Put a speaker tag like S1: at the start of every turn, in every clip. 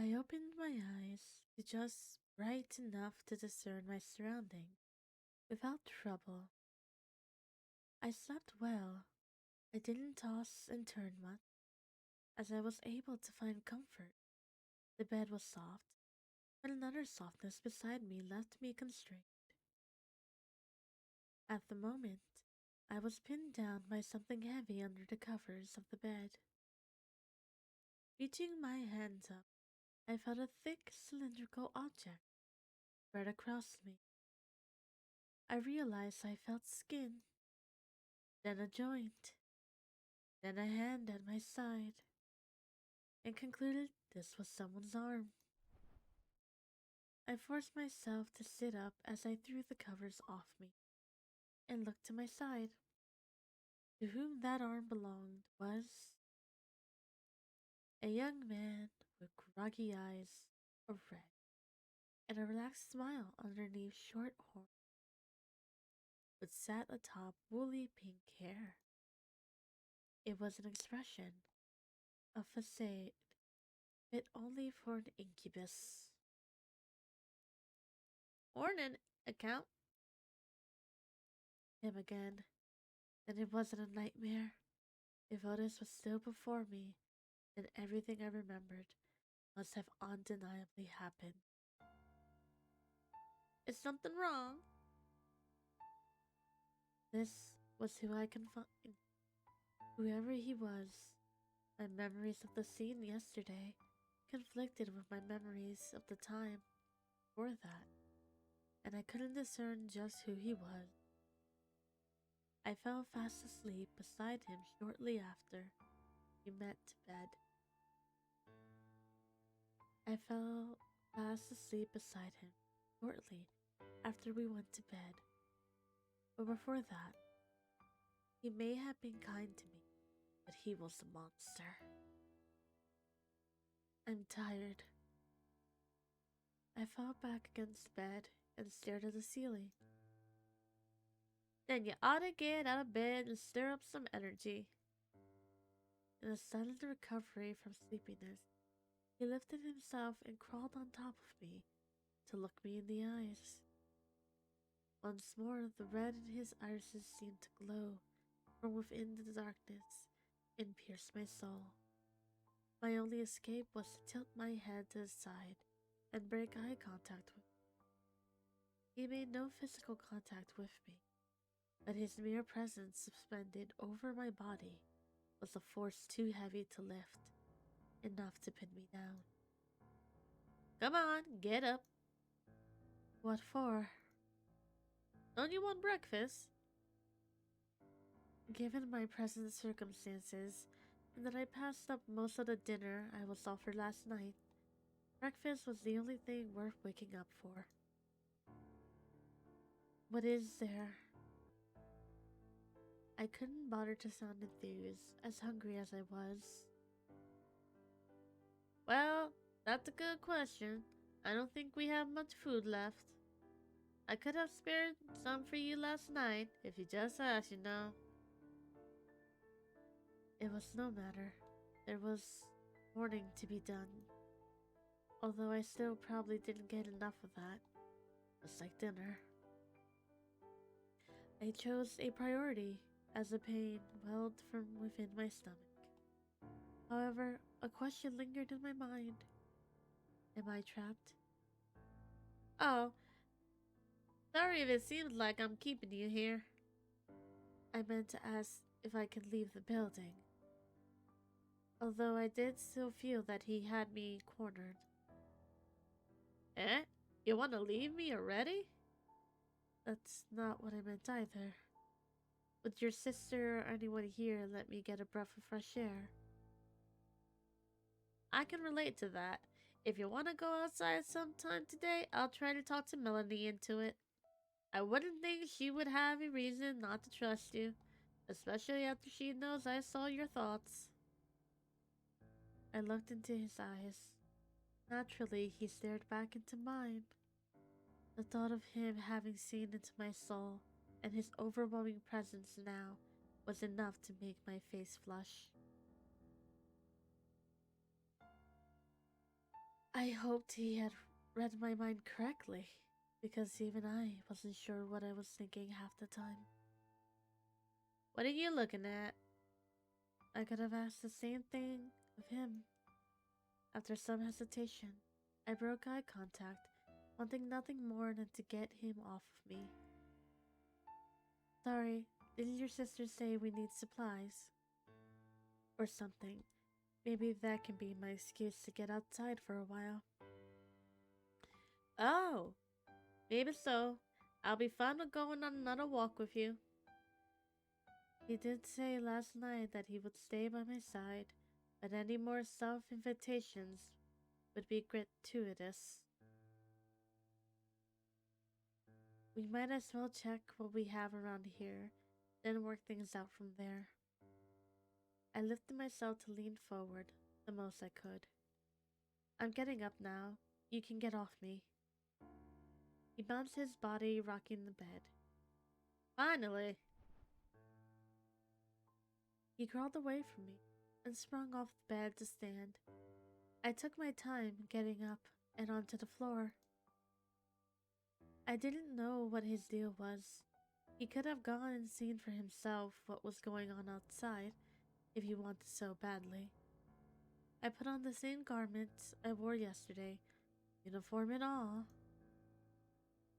S1: I opened my eyes to just bright enough to discern my surroundings without trouble. I slept well. I didn't toss and turn much, as I was able to find comfort. The bed was soft, but another softness beside me left me constrained. At the moment, I was pinned down by something heavy under the covers of the bed. Reaching my hands up, I felt a thick cylindrical object spread across me. I realized I felt skin, then a joint, then a hand at my side, and concluded this was someone's arm. I forced myself to sit up as I threw the covers off me and looked to my side. To whom that arm belonged was a young man with groggy eyes of red and a relaxed smile underneath short horn, which sat atop woolly pink hair. It was an expression, a facade fit only for an incubus. Or an account. Him again. Then it wasn't a nightmare. If Otis was still before me, then everything I remembered must have undeniably happened. Is something wrong? This was who I confronted. Whoever he was, my memories of the scene yesterday conflicted with my memories of the time before that, and I couldn't discern just who he was. I fell fast asleep beside him shortly after we met to bed. I fell fast asleep beside him shortly after we went to bed. But before that, he may have been kind to me, but he was a monster. I'm tired. I fell back against the bed and stared at the ceiling. Then you ought to get out of bed and stir up some energy. In a sudden recovery from sleepiness, he lifted himself and crawled on top of me to look me in the eyes. Once more, the red in his irises seemed to glow from within the darkness and pierce my soul. My only escape was to tilt my head to the side and break eye contact with him. He made no physical contact with me, but his mere presence suspended over my body was a force too heavy to lift, enough to pin me down. Come on, get up. What for? Don't you want breakfast? Given my present circumstances, and that I passed up most of the dinner I was offered last night, breakfast was the only thing worth waking up for. What is there? I couldn't bother to sound enthused, as hungry as I was. Well, that's a good question. I don't think we have much food left. I could have spared some for you last night, if you just asked, you know. It was no matter. There was mourning to be done. Although I still probably didn't get enough of that. Just like dinner. I chose a priority as a pain welled from within my stomach. However, a question lingered in my mind. Am I trapped? Oh, sorry if it seems like I'm keeping you here. I meant to ask if I could leave the building. Although I did still feel that he had me cornered. Eh? You want to leave me already? That's not what I meant either. Would your sister or anyone here let me get a breath of fresh air? I can relate to that. If you want to go outside sometime today, I'll try to talk to Melanie into it. I wouldn't think she would have a reason not to trust you, especially after she knows I saw your thoughts. I looked into his eyes. Naturally, he stared back into mine. The thought of him having seen into my soul and his overwhelming presence now was enough to make my face flush. I hoped he had read my mind correctly, because even I wasn't sure what I was thinking half the time. What are you looking at? I could have asked the same thing of him. After some hesitation, I broke eye contact, wanting nothing more than to get him off of me. Sorry, didn't your sister say we need supplies? Or something. Maybe that can be my excuse to get outside for a while. Oh, maybe so. I'll be fine with going on another walk with you. He did say last night that he would stay by my side, but any more self-invitations would be gratuitous. We might as well check what we have around here, then work things out from there. I lifted myself to lean forward the most I could. I'm getting up now. You can get off me. He bounced his body, rocking the bed. Finally! He crawled away from me and sprung off the bed to stand. I took my time getting up and onto the floor. I didn't know what his deal was. He could have gone and seen for himself what was going on outside if he wanted so badly. I put on the same garments I wore yesterday, uniform and all.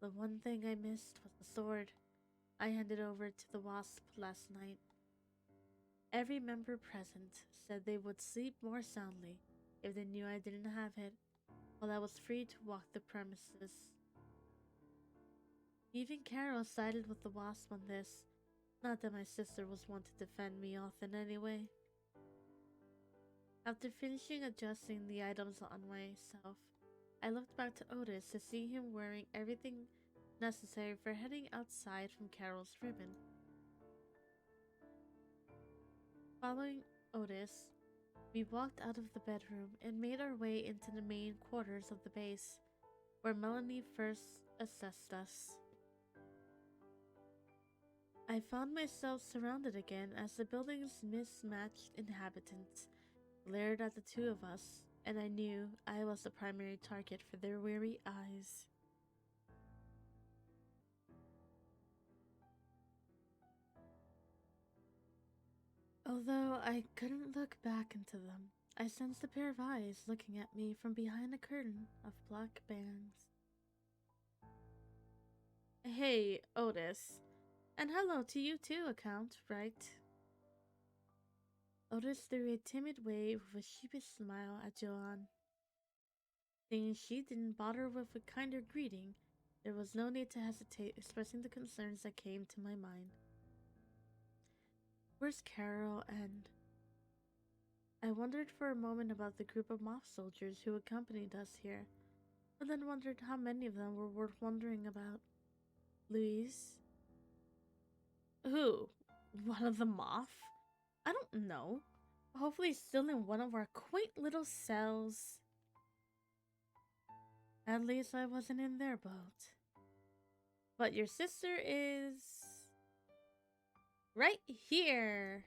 S1: The one thing I missed was the sword I handed over to the wasp last night. Every member present said they would sleep more soundly if they knew I didn't have it, while I was free to walk the premises. Even Carol sided with the wasp on this, not that my sister was one to defend me off in any way. After finishing adjusting the items on myself, I looked back to Otis to see him wearing everything necessary for heading outside from Carol's ribbon. Following Otis, we walked out of the bedroom and made our way into the main quarters of the base, where Melanie first assessed us. I found myself surrounded again as the building's mismatched inhabitants glared at the two of us, and I knew I was the primary target for their weary eyes. Although I couldn't look back into them, I sensed a pair of eyes looking at me from behind a curtain of black bands. Hey, Otis. And hello to you too, Account, right? Otis threw a timid wave with a sheepish smile at Joanne. Seeing she didn't bother with a kinder greeting, there was no need to hesitate expressing the concerns that came to my mind. Where's Carol and... I wondered for a moment about the group of moth soldiers who accompanied us here, but then wondered how many of them were worth wondering about. Louise? Who? One of the moth? I don't know. Hopefully still in one of our quaint little cells. At least I wasn't in their boat. But your sister is... right here!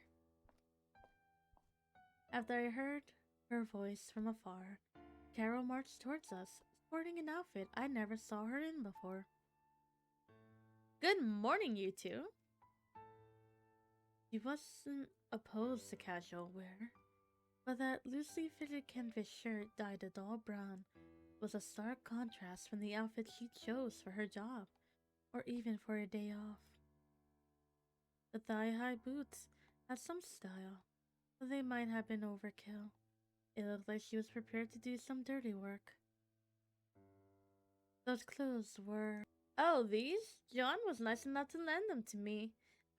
S1: After I heard her voice from afar, Carol marched towards us, sporting an outfit I never saw her in before. Good morning, you two! She wasn't opposed to casual wear, but that loosely fitted canvas shirt dyed a dull brown was a stark contrast from the outfit she chose for her job, or even for a day off. The thigh-high boots had some style, but they might have been overkill. It looked like she was prepared to do some dirty work. Those clothes were... Oh, these? John was nice enough to lend them to me.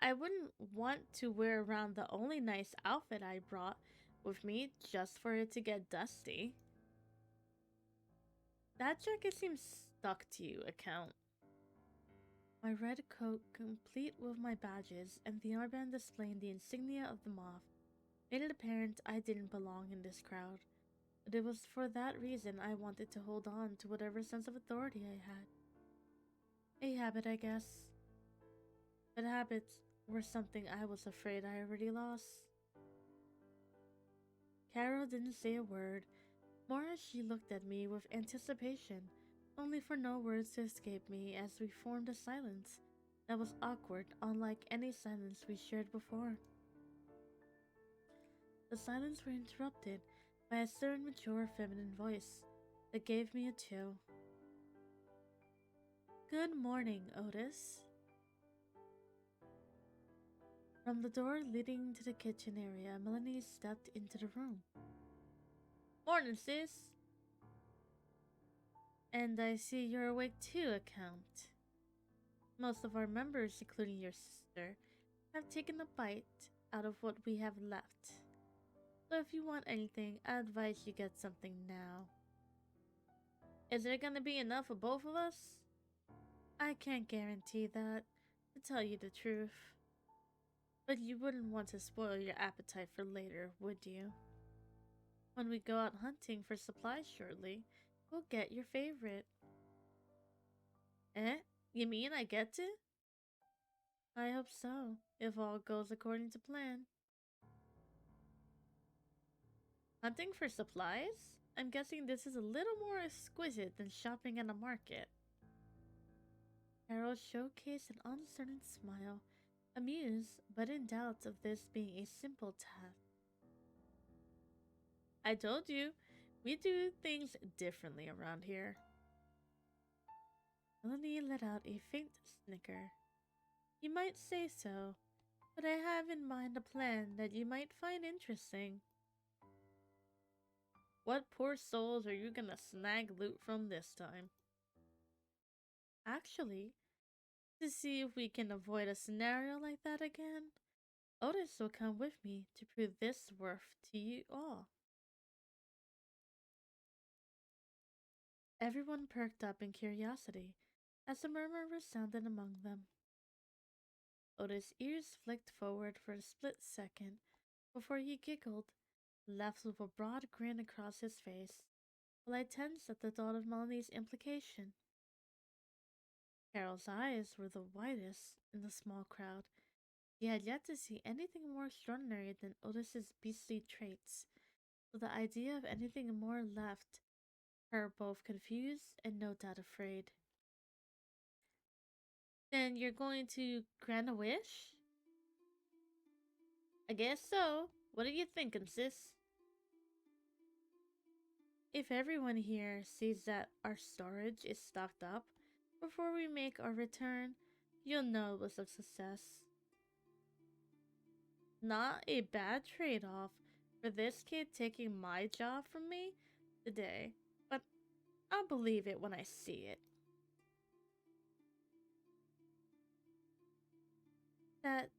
S1: I wouldn't want to wear around the only nice outfit I brought with me just for it to get dusty. That jacket seems stuck to you, Account. My red coat, complete with my badges and the armband displaying the insignia of the moth, made it apparent I didn't belong in this crowd, but it was for that reason I wanted to hold on to whatever sense of authority I had. A habit, I guess. But habits were something I was afraid I already lost. Carol didn't say a word, More she looked at me with anticipation, only for no words to escape me as we formed a silence that was awkward, unlike any silence we shared before. The silence were interrupted by a stern, mature, feminine voice that gave me a chill. Good morning, Otis. From the door leading to the kitchen area, Melanie stepped into the room. Morning, sis. And I see you're awake too, Account. Most of our members, including your sister, have taken a bite out of what we have left. So if you want anything, I advise you get something now. Is there gonna be enough for both of us? I can't guarantee that, to tell you the truth. But you wouldn't want to spoil your appetite for later, would you? When we go out hunting for supplies shortly, we'll get your favorite. Eh? You mean I get to? I hope so, if all goes according to plan. Hunting for supplies? I'm guessing this is a little more exquisite than shopping at a market. Carol showcased an uncertain smile, amused but in doubt of this being a simple task. I told you, we do things differently around here. Melanie let out a faint snicker. You might say so, but I have in mind a plan that you might find interesting. What poor souls are you gonna snag loot from this time? Actually, to see if we can avoid a scenario like that again, Otis will come with me to prove this worth to you all. Everyone perked up in curiosity as a murmur resounded among them. Otis' ears flicked forward for a split second before he giggled, laughed with a broad grin across his face, while I tensed at the thought of Melanie's implication. Carol's eyes were the widest in the small crowd. He had yet to see anything more extraordinary than Otis's beastly traits, so the idea of anything more left her both confused and no doubt afraid. Then you're going to grant a wish? I guess so. What are you thinking, sis? If everyone here sees that our storage is stocked up before we make our return, you'll know it was a success. Not a bad trade-off for this kid taking my job from me today, but I'll believe it when I see it. That's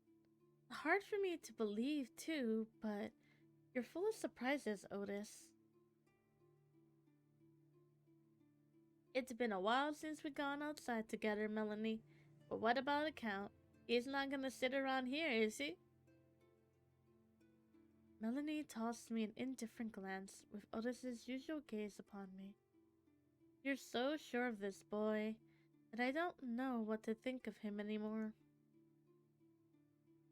S1: hard for me to believe too, but you're full of surprises, Otis. It's been a while since we gone outside together, Melanie. But what about Account? He's not gonna sit around here, is he? Melanie tossed me an indifferent glance with Otis's usual gaze upon me. You're so sure of this boy that I don't know what to think of him anymore.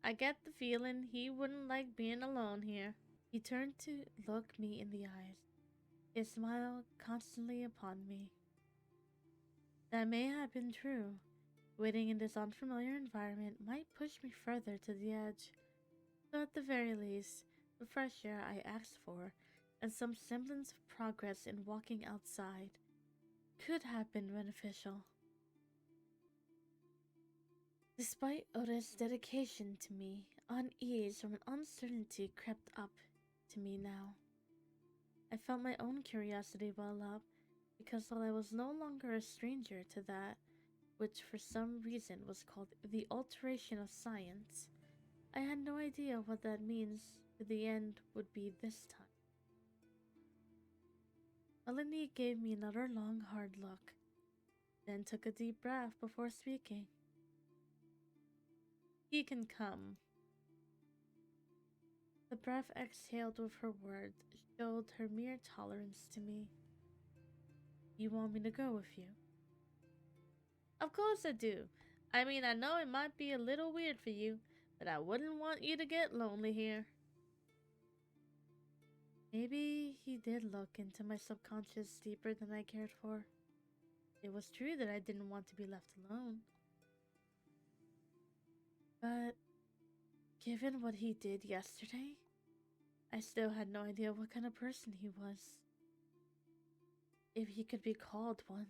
S1: I get the feeling he wouldn't like being alone here. He turned to look me in the eyes, his smile constantly upon me. That may have been true. Waiting in this unfamiliar environment might push me further to the edge. So at the very least, the fresh air I asked for, and some semblance of progress in walking outside, could have been beneficial. Despite Oda's dedication to me, unease from an uncertainty crept up to me now. I felt my own curiosity well up, because while I was no longer a stranger to that which for some reason was called the alteration of science, I had no idea what that means to the end would be this time. Melanie gave me another long, hard look, then took a deep breath before speaking. He can come. The breath exhaled with her words showed her mere tolerance to me. You want me to go with you? Of course I do. I mean, I know it might be a little weird for you, but I wouldn't want you to get lonely here. Maybe he did look into my subconscious deeper than I cared for. It was true that I didn't want to be left alone. But given what he did yesterday, I still had no idea what kind of person he was. If he could be called one,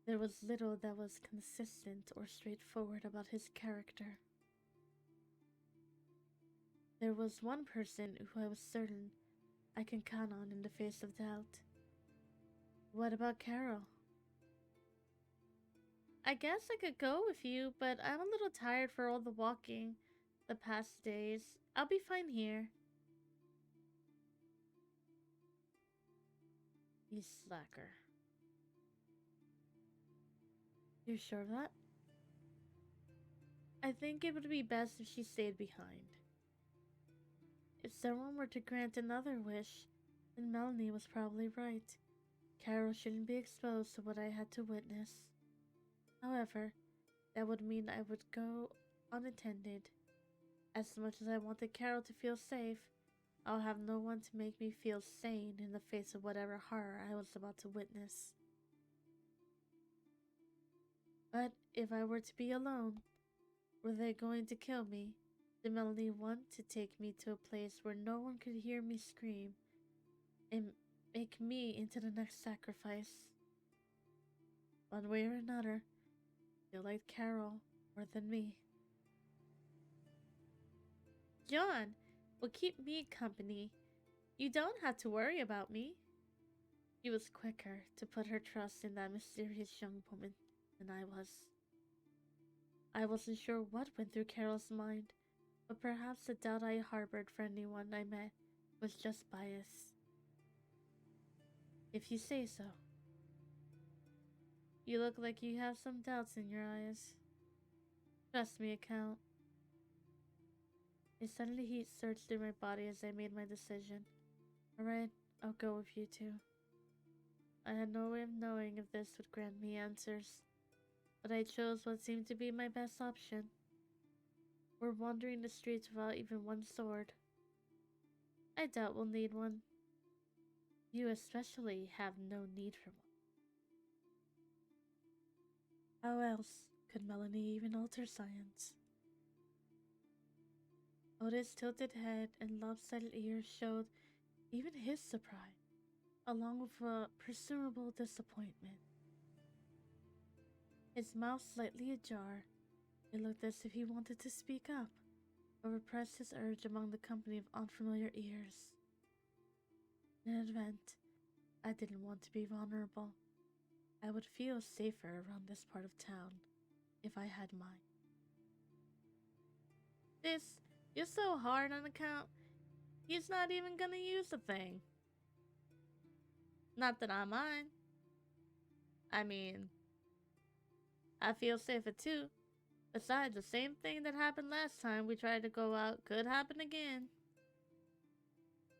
S1: there was little that was consistent or straightforward about his character. There was one person who I was certain I can count on in the face of doubt. What about Carol? I guess I could go with you, but I'm a little tired for all the walking the past days. I'll be fine here. You slacker. You're sure of that? I think it would be best if she stayed behind. If someone were to grant another wish, then Melanie was probably right. Carol shouldn't be exposed to what I had to witness. However, that would mean I would go unattended. As much as I wanted Carol to feel safe, I'll have no one to make me feel sane in the face of whatever horror I was about to witness. But if I were to be alone, were they going to kill me? Did Melanie want to take me to a place where no one could hear me scream and make me into the next sacrifice? One way or another, they liked Carol more than me. John will keep me company. You don't have to worry about me. She was quicker to put her trust in that mysterious young woman than I was. I wasn't sure what went through Carol's mind, but perhaps the doubt I harbored for anyone I met was just bias. If you say so. You look like you have some doubts in your eyes. Trust me, Count. A sudden heat surged through my body as I made my decision. Alright, I'll go with you two. I had no way of knowing if this would grant me answers, but I chose what seemed to be my best option. We're wandering the streets without even one sword. I doubt we'll need one. You especially have no need for one. How else could Melanie even alter science? Otis' tilted head and lopsided ears showed even his surprise, along with a presumable disappointment. His mouth slightly ajar, it looked as if he wanted to speak up, but repressed his urge among the company of unfamiliar ears. In an event, I didn't want to be vulnerable. I would feel safer around this part of town if I had mine. You're so hard on the Count. He's not even gonna use the thing. Not that I mind. I mean, I feel safer too. Besides, the same thing that happened last time we tried to go out could happen again.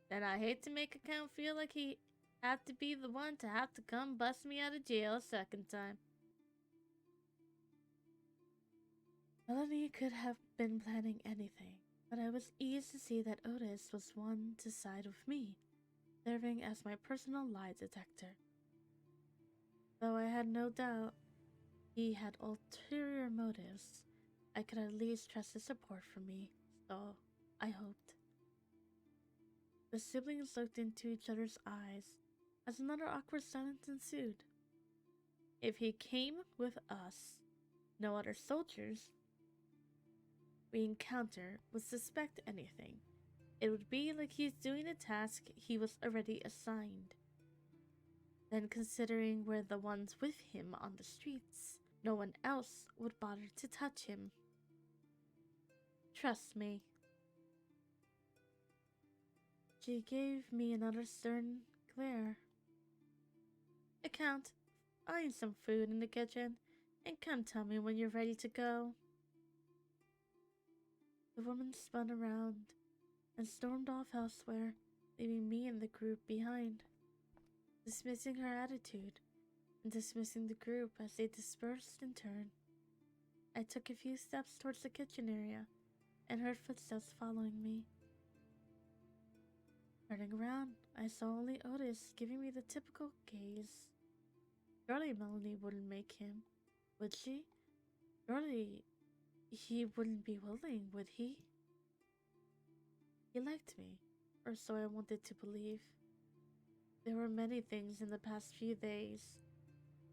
S1: Then I hate to make a Count feel like he had to be the one to have to come bust me out of jail a second time. Melanie could have been planning anything, but I was eased to see that Otis was one to side with me, serving as my personal lie detector. Though I had no doubt he had ulterior motives, I could at least trust his support for me, so I hoped. The siblings looked into each other's eyes as another awkward silence ensued. If he came with us, no other soldiers we encounter would suspect anything. It would be like he's doing a task he was already assigned. Then, considering we're the ones with him on the streets, no one else would bother to touch him. Trust me. She gave me another stern glare. Count, find some food in the kitchen and come tell me when you're ready to go. The woman spun around and stormed off elsewhere, leaving me and the group behind, dismissing her attitude and dismissing the group as they dispersed in turn. I took a few steps towards the kitchen area and heard footsteps following me. Turning around, I saw only Otis giving me the typical gaze. Surely Melanie wouldn't make him, would she? Surely he wouldn't be willing, would he? He liked me, or so I wanted to believe. There were many things in the past few days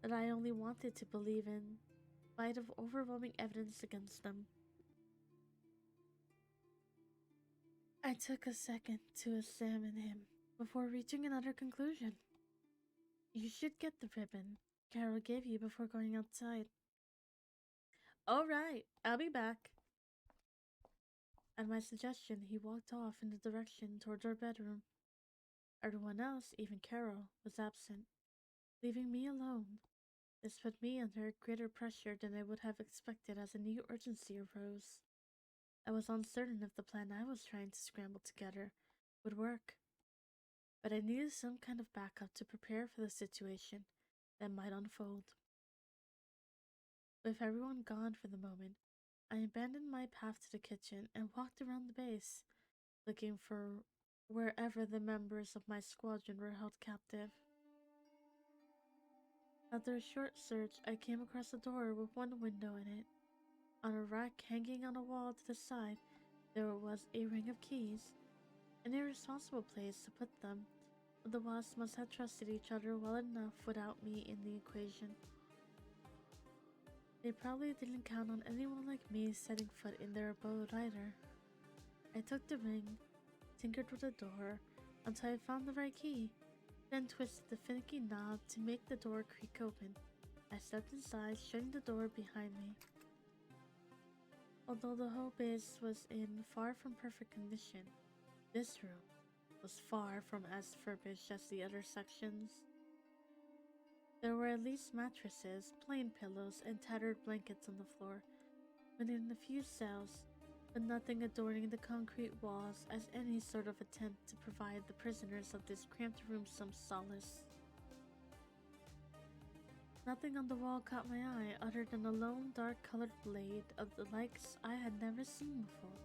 S1: that I only wanted to believe in, spite of overwhelming evidence against them. I took a second to examine him before reaching another conclusion. You should get the ribbon Carol gave you before going outside. All right, I'll be back. At my suggestion, he walked off in the direction towards our bedroom. Everyone else, even Carol, was absent, leaving me alone. This put me under greater pressure than I would have expected as a new urgency arose. I was uncertain if the plan I was trying to scramble together would work, but I needed some kind of backup to prepare for the situation that might unfold. With everyone gone for the moment, I abandoned my path to the kitchen and walked around the base, looking for wherever the members of my squadron were held captive. After a short search, I came across a door with one window in it. On a rack hanging on a wall to the side, there was a ring of keys, an irresponsible place to put them, but the wasps must have trusted each other well enough without me in the equation. They probably didn't count on anyone like me setting foot in their abode either. I took the ring, tinkered with the door until I found the right key, then twisted the finicky knob to make the door creak open. I stepped inside, shutting the door behind me. Although the whole base was in far from perfect condition, this room was far from as furbished as the other sections. There were at least mattresses, plain pillows, and tattered blankets on the floor, within a few cells, but nothing adorning the concrete walls as any sort of attempt to provide the prisoners of this cramped room some solace. Nothing on the wall caught my eye other than a lone dark-colored blade of the likes I had never seen before.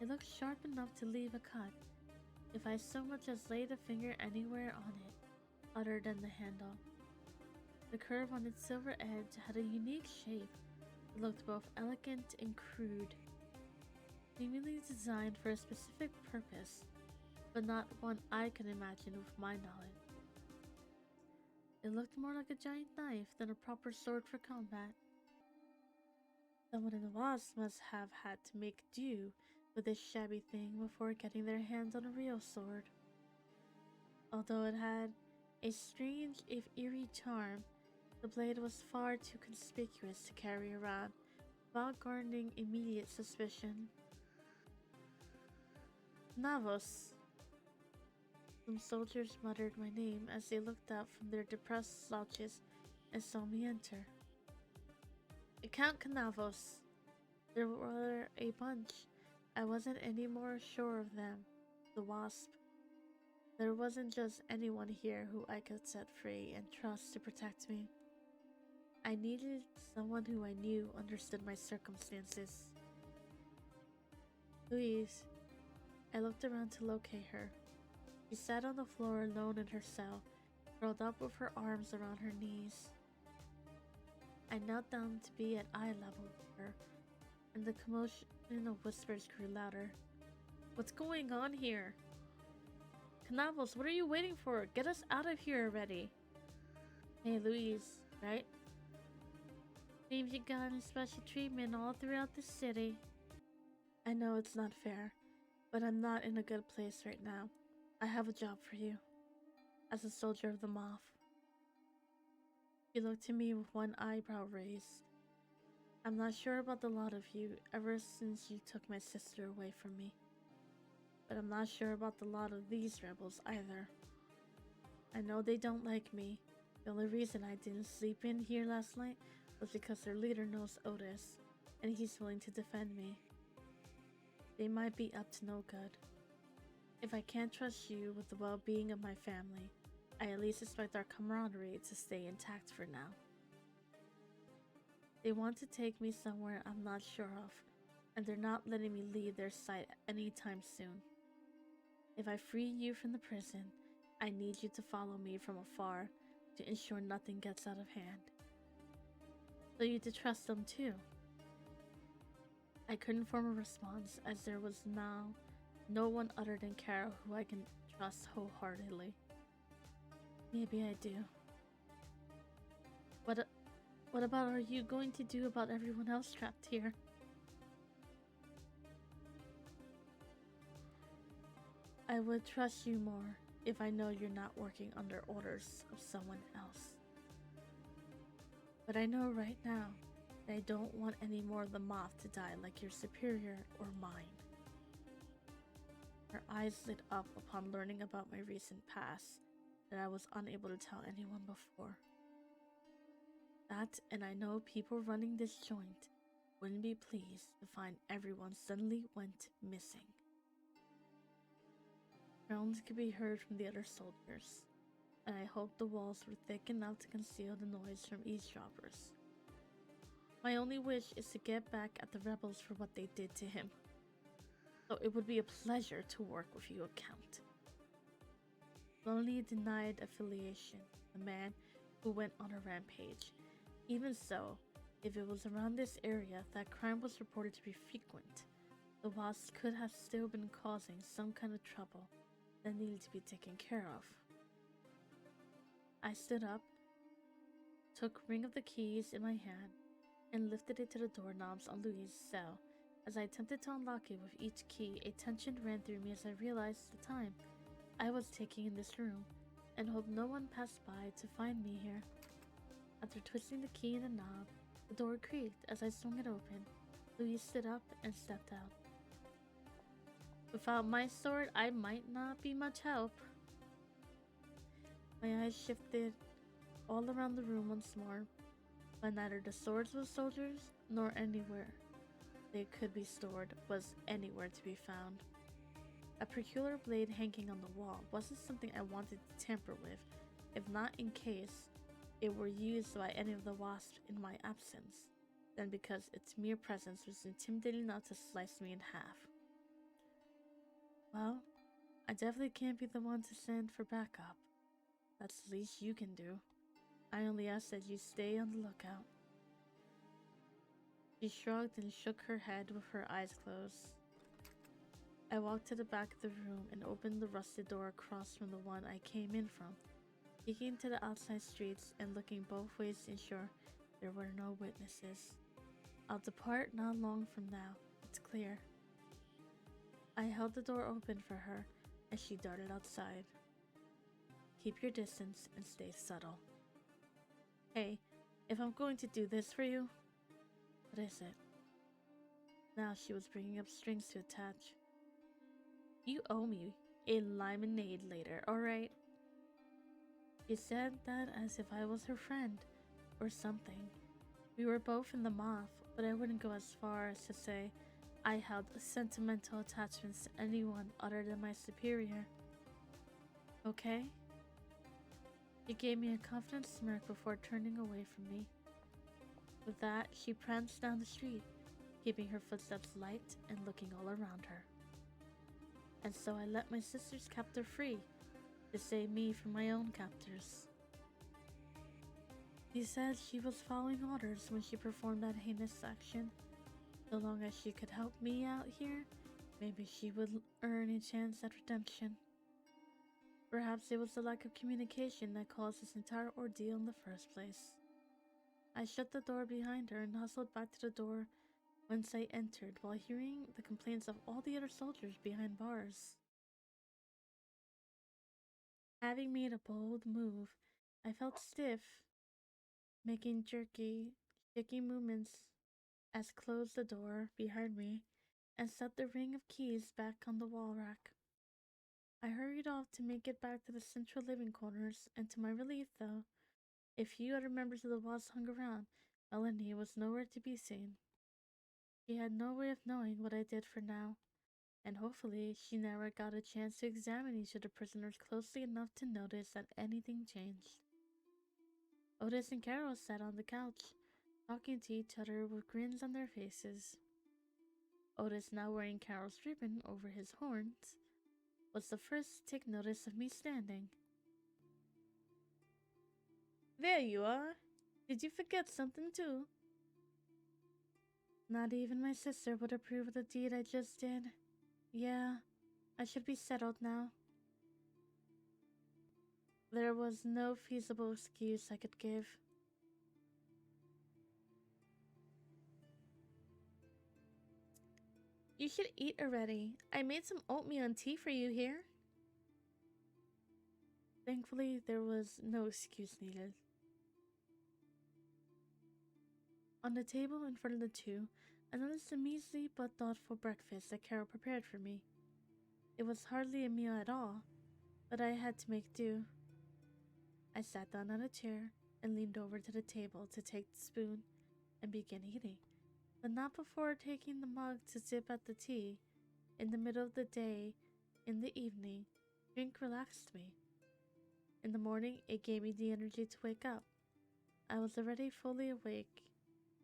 S1: It looked sharp enough to leave a cut if I so much as laid a finger anywhere on it, other than the handle. The curve on its silver edge had a unique shape that looked both elegant and crude, seemingly designed for a specific purpose, but not one I could imagine with my knowledge. It looked more like a giant knife than a proper sword for combat. Someone in the Wasp must have had to make do with this shabby thing before getting their hands on a real sword. Although it had a strange, if eerie charm, the blade was far too conspicuous to carry around without garnering immediate suspicion. Navos! Some soldiers muttered my name as they looked out from their depressed slouches and saw me enter. Count Canavos. There were a bunch. I wasn't any more sure of them. The Wasp. There wasn't just anyone here who I could set free and trust to protect me. I needed someone who I knew understood my circumstances. Louise. I looked around to locate her. She sat on the floor alone in her cell, curled up with her arms around her knees. I knelt down to be at eye level with her, and the commotion of whispers grew louder. What's going on here? Canavos, what are you waiting for? Get us out of here already. Hey, Louise, right? Seems you got any special treatment all throughout the city. I know it's not fair, but I'm not in a good place right now. I have a job for you, as a soldier of the Moth. She looked at me with one eyebrow raised. I'm not sure about the lot of you ever since you took my sister away from me. But I'm not sure about the lot of these rebels either. I know they don't like me. The only reason I didn't sleep in here last night was because their leader knows Otis, and he's willing to defend me. They might be up to no good. If I can't trust you with the well-being of my family, I at least expect our camaraderie to stay intact for now. They want to take me somewhere I'm not sure of, and they're not letting me leave their sight anytime soon. If I free you from the prison, I need you to follow me from afar to ensure nothing gets out of hand. So you to trust them too. I couldn't form a response as there was now no one other than Carol who I can trust wholeheartedly. Maybe I do. What, what about are you going to do about everyone else trapped here? I would trust you more if I know you're not working under orders of someone else. But I know right now that I don't want any more of the moth to die like your superior or mine. Her eyes lit up upon learning about my recent past that I was unable to tell anyone before. That, and I know people running this joint wouldn't be pleased to find everyone suddenly went missing. Groans could be heard from the other soldiers, and I hoped the walls were thick enough to conceal the noise from eavesdroppers. My only wish is to get back at the rebels for what they did to him. So it would be a pleasure to work with you, Count. Lonely denied affiliation, the man who went on a rampage. Even so, if it was around this area that crime was reported to be frequent, the wasps could have still been causing some kind of trouble that needed to be taken care of. I stood up, took ring of the keys in my hand, and lifted it to the doorknobs on Louise's cell. As I attempted to unlock it with each key, a tension ran through me as I realized the time I was taking in this room, and hoped no one passed by to find me here. After twisting the key in the knob, the door creaked as I swung it open. Louise stood up and stepped out. Without my sword, I might not be much help. My eyes shifted all around the room once more, but neither the swords of soldiers nor anywhere they could be stored was anywhere to be found. A peculiar blade hanging on the wall wasn't something I wanted to tamper with, if not in case it were used by any of the wasps in my absence, then because its mere presence was intimidating enough to slice me in half. Well, I definitely can't be the one to send for backup. That's the least you can do. I only ask that you stay on the lookout. She shrugged and shook her head with her eyes closed. I walked to the back of the room and opened the rusted door across from the one I came in from, peeking to the outside streets and looking both ways to ensure there were no witnesses. I'll depart not long from now, it's clear. I held the door open for her as she darted outside. Keep your distance and stay subtle. Hey, if I'm going to do this for you, what is it? Now she was bringing up strings to attach. You owe me a lemonade later, alright? She said that as if I was her friend, or something. We were both in the moth, but I wouldn't go as far as to say I held sentimental attachments to anyone other than my superior. Okay? She gave me a confident smirk before turning away from me. With that, she pranced down the street, keeping her footsteps light and looking all around her. And so I let my sister's captor free, to save me from my own captors. She said she was following orders when she performed that heinous action. So long as she could help me out here, maybe she would earn a chance at redemption. Perhaps it was the lack of communication that caused this entire ordeal in the first place. I shut the door behind her and hustled back to the door whence I entered while hearing the complaints of all the other soldiers behind bars. Having made a bold move, I felt stiff, making jerky, shaky movements as closed the door behind me and set the ring of keys back on the wall rack. I hurried off to make it back to the central living quarters, and to my relief, though, a few other members of the Wasp hung around, Melanie was nowhere to be seen. She had no way of knowing what I did for now, and hopefully she never got a chance to examine each of the prisoners closely enough to notice that anything changed. Otis and Carol sat on the couch, talking to each other with grins on their faces. Otis now wearing Carol's ribbon over his horns, was the first to take notice of me standing. There you are. Did you forget something too? Not even my sister would approve of the deed I just did. Yeah, I should be settled now. There was no feasible excuse I could give. You should eat already. I made some oatmeal and tea for you here. Thankfully, there was no excuse needed. On the table in front of the two, I noticed a measly but thoughtful breakfast that Carol prepared for me. It was hardly a meal at all, but I had to make do. I sat down on a chair and leaned over to the table to take the spoon and begin eating, but not before taking the mug to sip at the tea. In the middle of the day, in the evening, drink relaxed me. In the morning, it gave me the energy to wake up. I was already fully awake,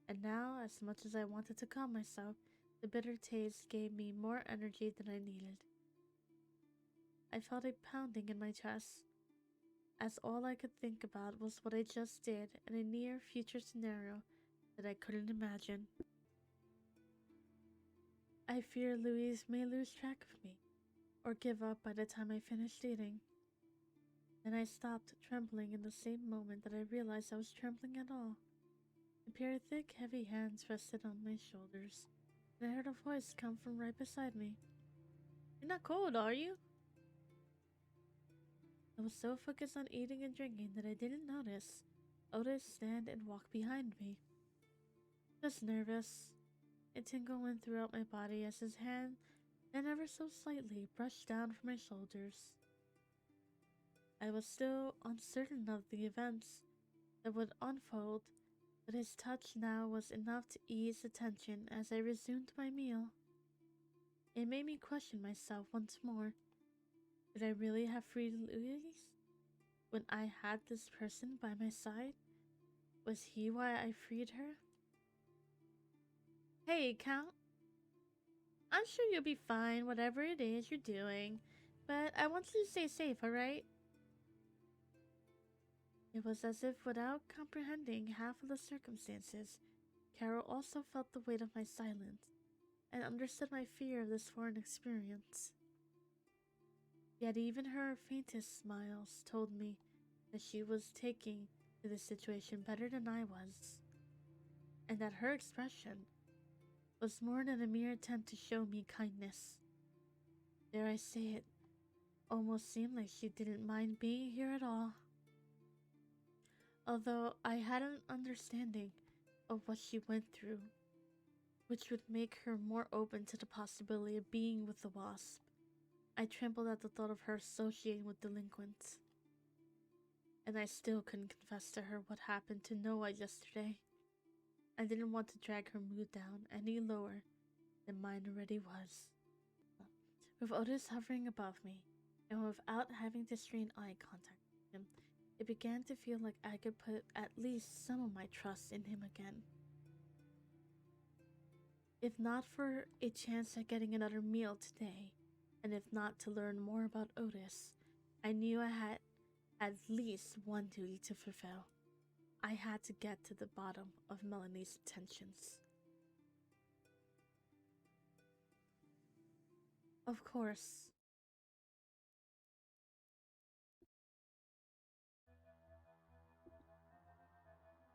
S1: and now, as much as I wanted to calm myself, the bitter taste gave me more energy than I needed. I felt a pounding in my chest, as all I could think about was what I just did in a near future scenario that I couldn't imagine. I fear Louise may lose track of me, or give up by the time I finished eating. Then I stopped trembling in the same moment that I realized I was trembling at all. A pair of thick, heavy hands rested on my shoulders, and I heard a voice come from right beside me. You're not cold, are you? I was so focused on eating and drinking that I didn't notice Otis stand and walk behind me. Just nervous. A tingle went throughout my body as his hand, then ever so slightly, brushed down from my shoulders. I was still uncertain of the events that would unfold, but his touch now was enough to ease the tension as I resumed my meal. It made me question myself once more. Did I really have freed Louise when I had this person by my side? Was he why I freed her? Hey, Count. I'm sure you'll be fine, whatever it is you're doing, but I want you to stay safe, alright? It was as if, without comprehending half of the circumstances, Carol also felt the weight of my silence and understood my fear of this foreign experience. Yet even her faintest smiles told me that she was taking to this situation better than I was, and that her expression was more than a mere attempt to show me kindness. Dare I say it, almost seemed like she didn't mind being here at all. Although I had an understanding of what she went through, which would make her more open to the possibility of being with the Wasp, I trembled at the thought of her associating with delinquents. And I still couldn't confess to her what happened to Noah yesterday. I didn't want to drag her mood down any lower than mine already was. With Otis hovering above me, and without having to strain eye contact with him, it began to feel like I could put at least some of my trust in him again. If not for a chance at getting another meal today, and if not to learn more about Otis, I knew I had at least one duty to fulfill. I had to get to the bottom of Melanie's intentions. Of course.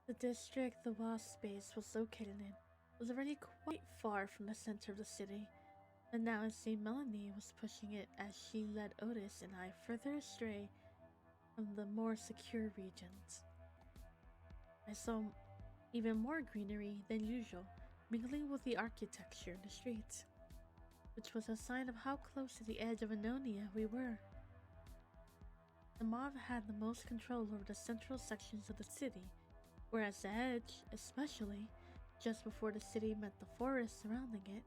S1: The district the Wasp space was located in was already quite far from the center of the city, and now it seemed Melanie was pushing it as she led Otis and I further astray from the more secure regions. I saw even more greenery than usual, mingling with the architecture in the streets, which was a sign of how close to the edge of Anonia we were. The mob had the most control over the central sections of the city, whereas the edge, especially just before the city met the forest surrounding it,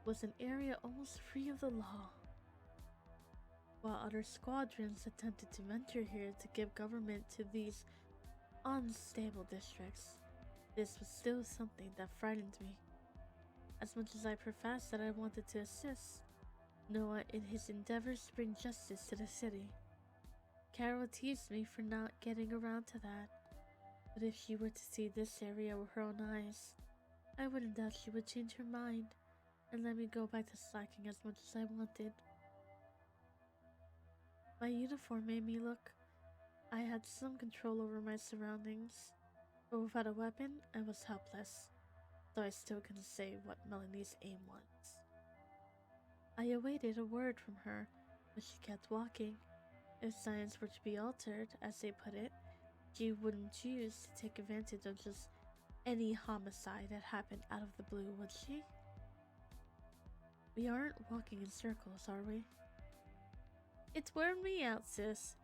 S1: was an area almost free of the law. While other squadrons attempted to venture here to give government to these unstable districts, this was still something that frightened me. As much as I professed that I wanted to assist, Noah in his endeavors to bring justice to the city. Carol teased me for not getting around to that, but if she were to see this area with her own eyes, I wouldn't doubt she would change her mind and let me go back to slacking as much as I wanted. My uniform made me look. I had some control over my surroundings, but without a weapon, I was helpless, though I still couldn't say what Melanie's aim was. I awaited a word from her, but she kept walking. If science were to be altered, as they put it, she wouldn't choose to take advantage of just any homicide that happened out of the blue, would she? We aren't walking in circles, are we? It's wearing me out, sis.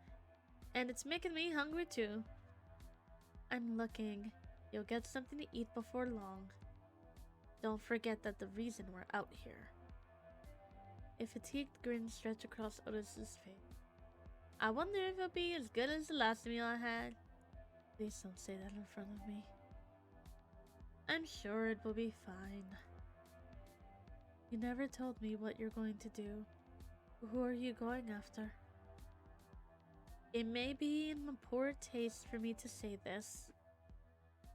S1: And it's making me hungry too. I'm looking. You'll get something to eat before long. Don't forget that the reason we're out here. A fatigued grin stretched across Otis's face. I wonder if it'll be as good as the last meal I had. Please don't say that in front of me. I'm sure it will be fine. You never told me what you're going to do. Who are you going after? It may be in poor taste for me to say this,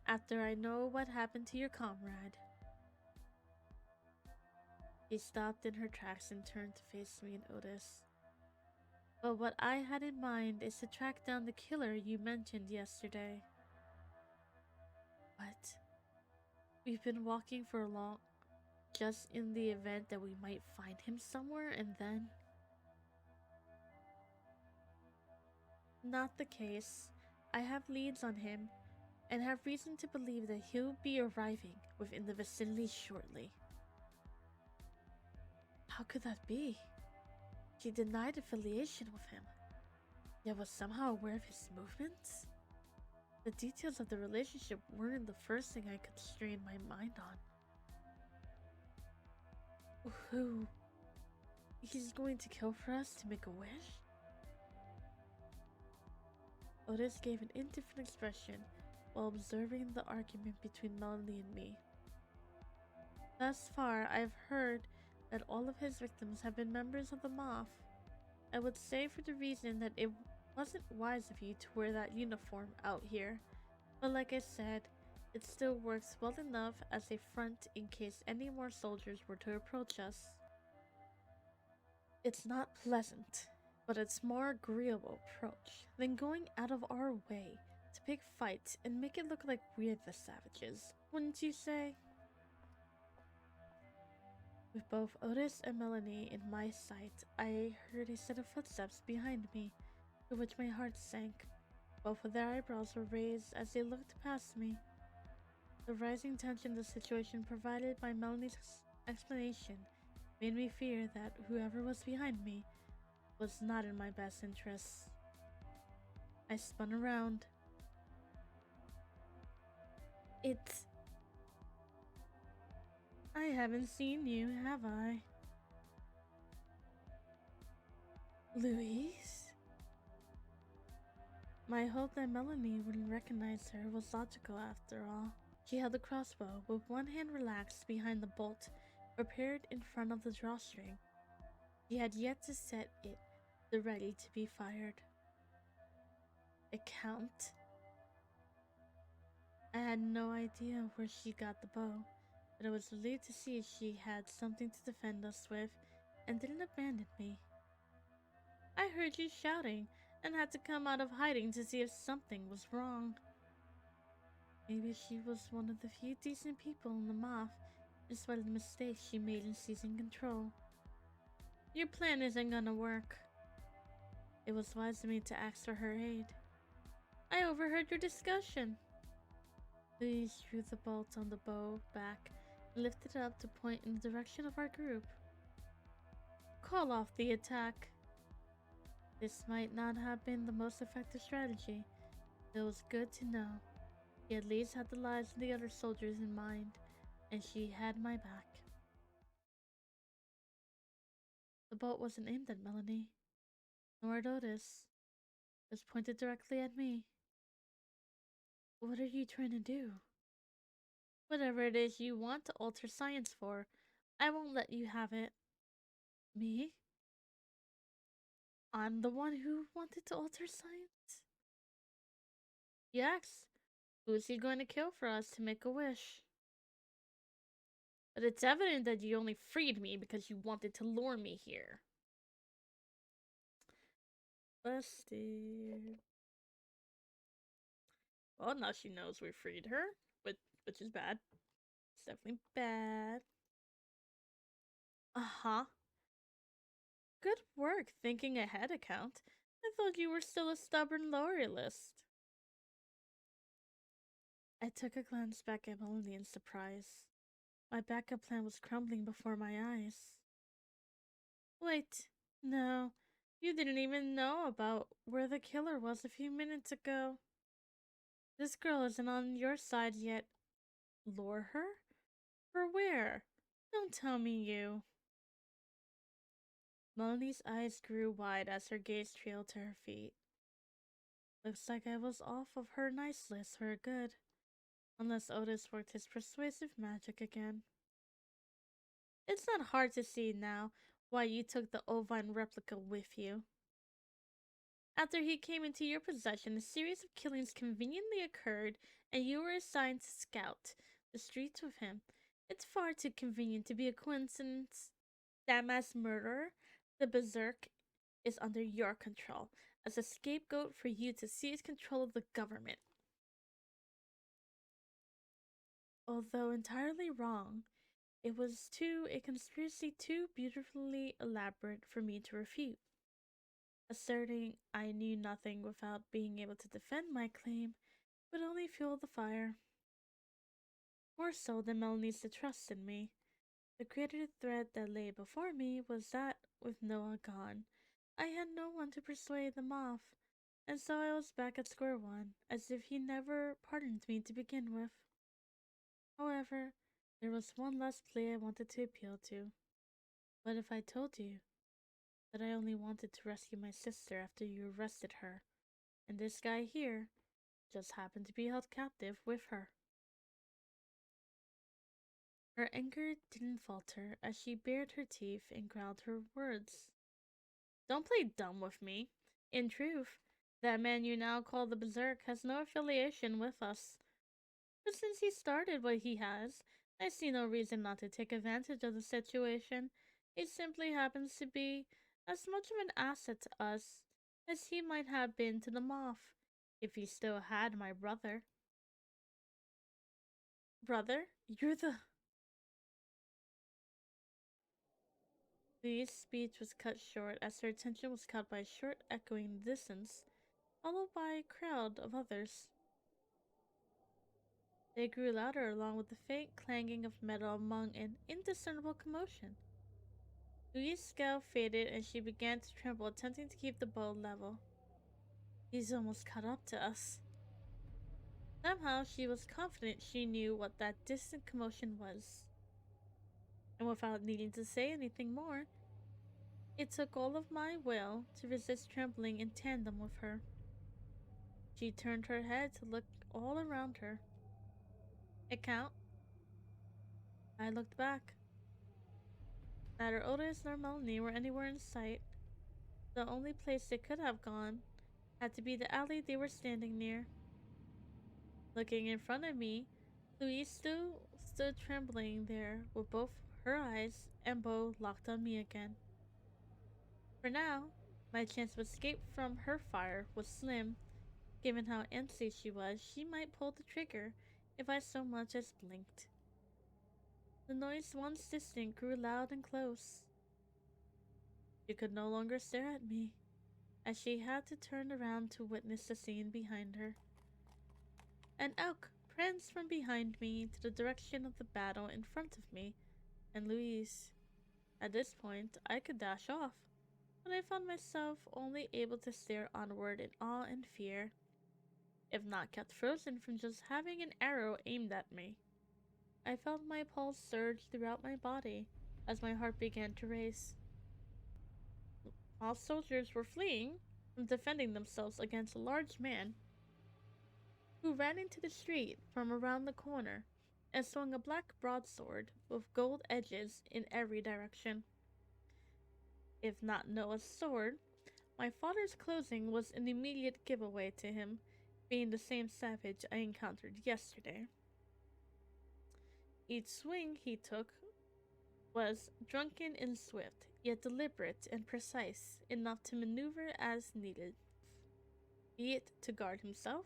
S1: after I know what happened to your comrade. She stopped in her tracks and turned to face me and Otis. But what I had in mind is to track down the killer you mentioned yesterday. What? We've been walking for long, just in the event that we might find him somewhere, and then... Not the case. I have leads on him, and have reason to believe that he'll be arriving within the vicinity shortly. How could that be? She denied affiliation with him, yet was somehow aware of his movements? The details of the relationship weren't the first thing I could strain my mind on. Who? He's going to kill for us to make a wish? Otis gave an indifferent expression while observing the argument between Melanie and me. Thus far, I've heard that all of his victims have been members of the Moth. I would say for the reason that it wasn't wise of you to wear that uniform out here, but like I said, it still works well enough as a front in case any more soldiers were to approach us. It's not pleasant, but it's more agreeable approach than going out of our way to pick fights and make it look like we're the savages, wouldn't you say? With both Otis and Melanie in my sight, I heard a set of footsteps behind me, to which my heart sank. Both of their eyebrows were raised as they looked past me. The rising tension of the situation provided by Melanie's explanation made me fear that whoever was behind me was not in my best interests. I spun around. I haven't seen you, have I? Louise? My hope that Melanie wouldn't recognize her was logical after all. She held the crossbow with one hand relaxed behind the bolt, prepared in front of the drawstring. She had yet to set it, the ready to be fired. A count? I had no idea where she got the bow, but I was relieved to see she had something to defend us with and didn't abandon me. I heard you shouting and had to come out of hiding to see if something was wrong. Maybe she was one of the few decent people in the Moth, despite the mistakes she made in seizing control. Your plan isn't gonna work. It was wise of me to ask for her aid. I overheard your discussion. Louise drew the bolt on the bow back and lifted it up to point in the direction of our group. Call off the attack. This might not have been the most effective strategy, but it was good to know. She at least had the lives of the other soldiers in mind, and she had my back. The bolt wasn't aimed at Melanie, nor at Otis. It was pointed directly at me. What are you trying to do? Whatever it is you want to alter science for, I won't let you have it. Me? I'm the one who wanted to alter science. Yes, who's he going to kill for us to make a wish? But it's evident that you only freed me because you wanted to lure me here. Busted. Well, now she knows we freed her, which is bad. It's definitely bad. Uh-huh. Good work thinking ahead, account. I thought you were still a stubborn loyalist. I took a glance back at Melanie in surprise. My backup plan was crumbling before my eyes. Wait, no. You didn't even know about where the killer was a few minutes ago. This girl isn't on your side yet. Lure her? For where? Don't tell me you. Melanie's eyes grew wide as her gaze trailed to her feet. Looks like I was off of her nice list for good. Unless Otis worked his persuasive magic again. It's not hard to see now why you took the Ovine Replica with you. After he came into your possession, a series of killings conveniently occurred, and you were assigned to scout the streets with him. It's far too convenient to be a coincidence. That mass murderer, the Berserk, is under your control as a scapegoat for you to seize control of the government. Although entirely wrong, it was a conspiracy too beautifully elaborate for me to refute. Asserting I knew nothing without being able to defend my claim would only fuel the fire. More so than Melanie's distrust in me. The greater threat that lay before me was that, with Noah gone, I had no one to persuade them off, and so I was back at square one, as if he never pardoned me to begin with. However, there was one last plea I wanted to appeal to. What if I told you that I only wanted to rescue my sister after you arrested her, and this guy here just happened to be held captive with her? Her anger didn't falter as she bared her teeth and growled her words. Don't play dumb with me. In truth, that man you now call the Berserk has no affiliation with us. But since he started what he has, I see no reason not to take advantage of the situation. He simply happens to be as much of an asset to us as he might have been to the moth, if he still had my brother. Brother? You're the... Lee's speech was cut short as her attention was caught by a short echoing distance, followed by a crowd of others. They grew louder along with the faint clanging of metal among an indiscernible commotion. Louise's scowl faded and she began to tremble, attempting to keep the bow level. He's almost caught up to us. Somehow she was confident she knew what that distant commotion was. And without needing to say anything more, it took all of my will to resist trembling in tandem with her. She turned her head to look all around her. Account? I looked back. Neither Otis nor Melanie were anywhere in sight. The only place they could have gone had to be the alley they were standing near. Looking in front of me, Louise still stood trembling there with both her eyes and bow locked on me again. For now, my chance of escape from her fire was slim. Given how antsy she was, she might pull the trigger if I so much as blinked. The noise once distant grew loud and close. She could no longer stare at me, as she had to turn around to witness the scene behind her. An elk pranced from behind me to the direction of the battle in front of me and Louise. At this point, I could dash off, but I found myself only able to stare onward in awe and fear, if not kept frozen from just having an arrow aimed at me. I felt my pulse surge throughout my body as my heart began to race. While soldiers were fleeing from defending themselves against a large man who ran into the street from around the corner and swung a black broadsword with gold edges in every direction. If not Noah's sword, My father's closing was an immediate giveaway to him, being the same savage I encountered yesterday. Each swing he took was drunken and swift, yet deliberate and precise enough to maneuver as needed, be it to guard himself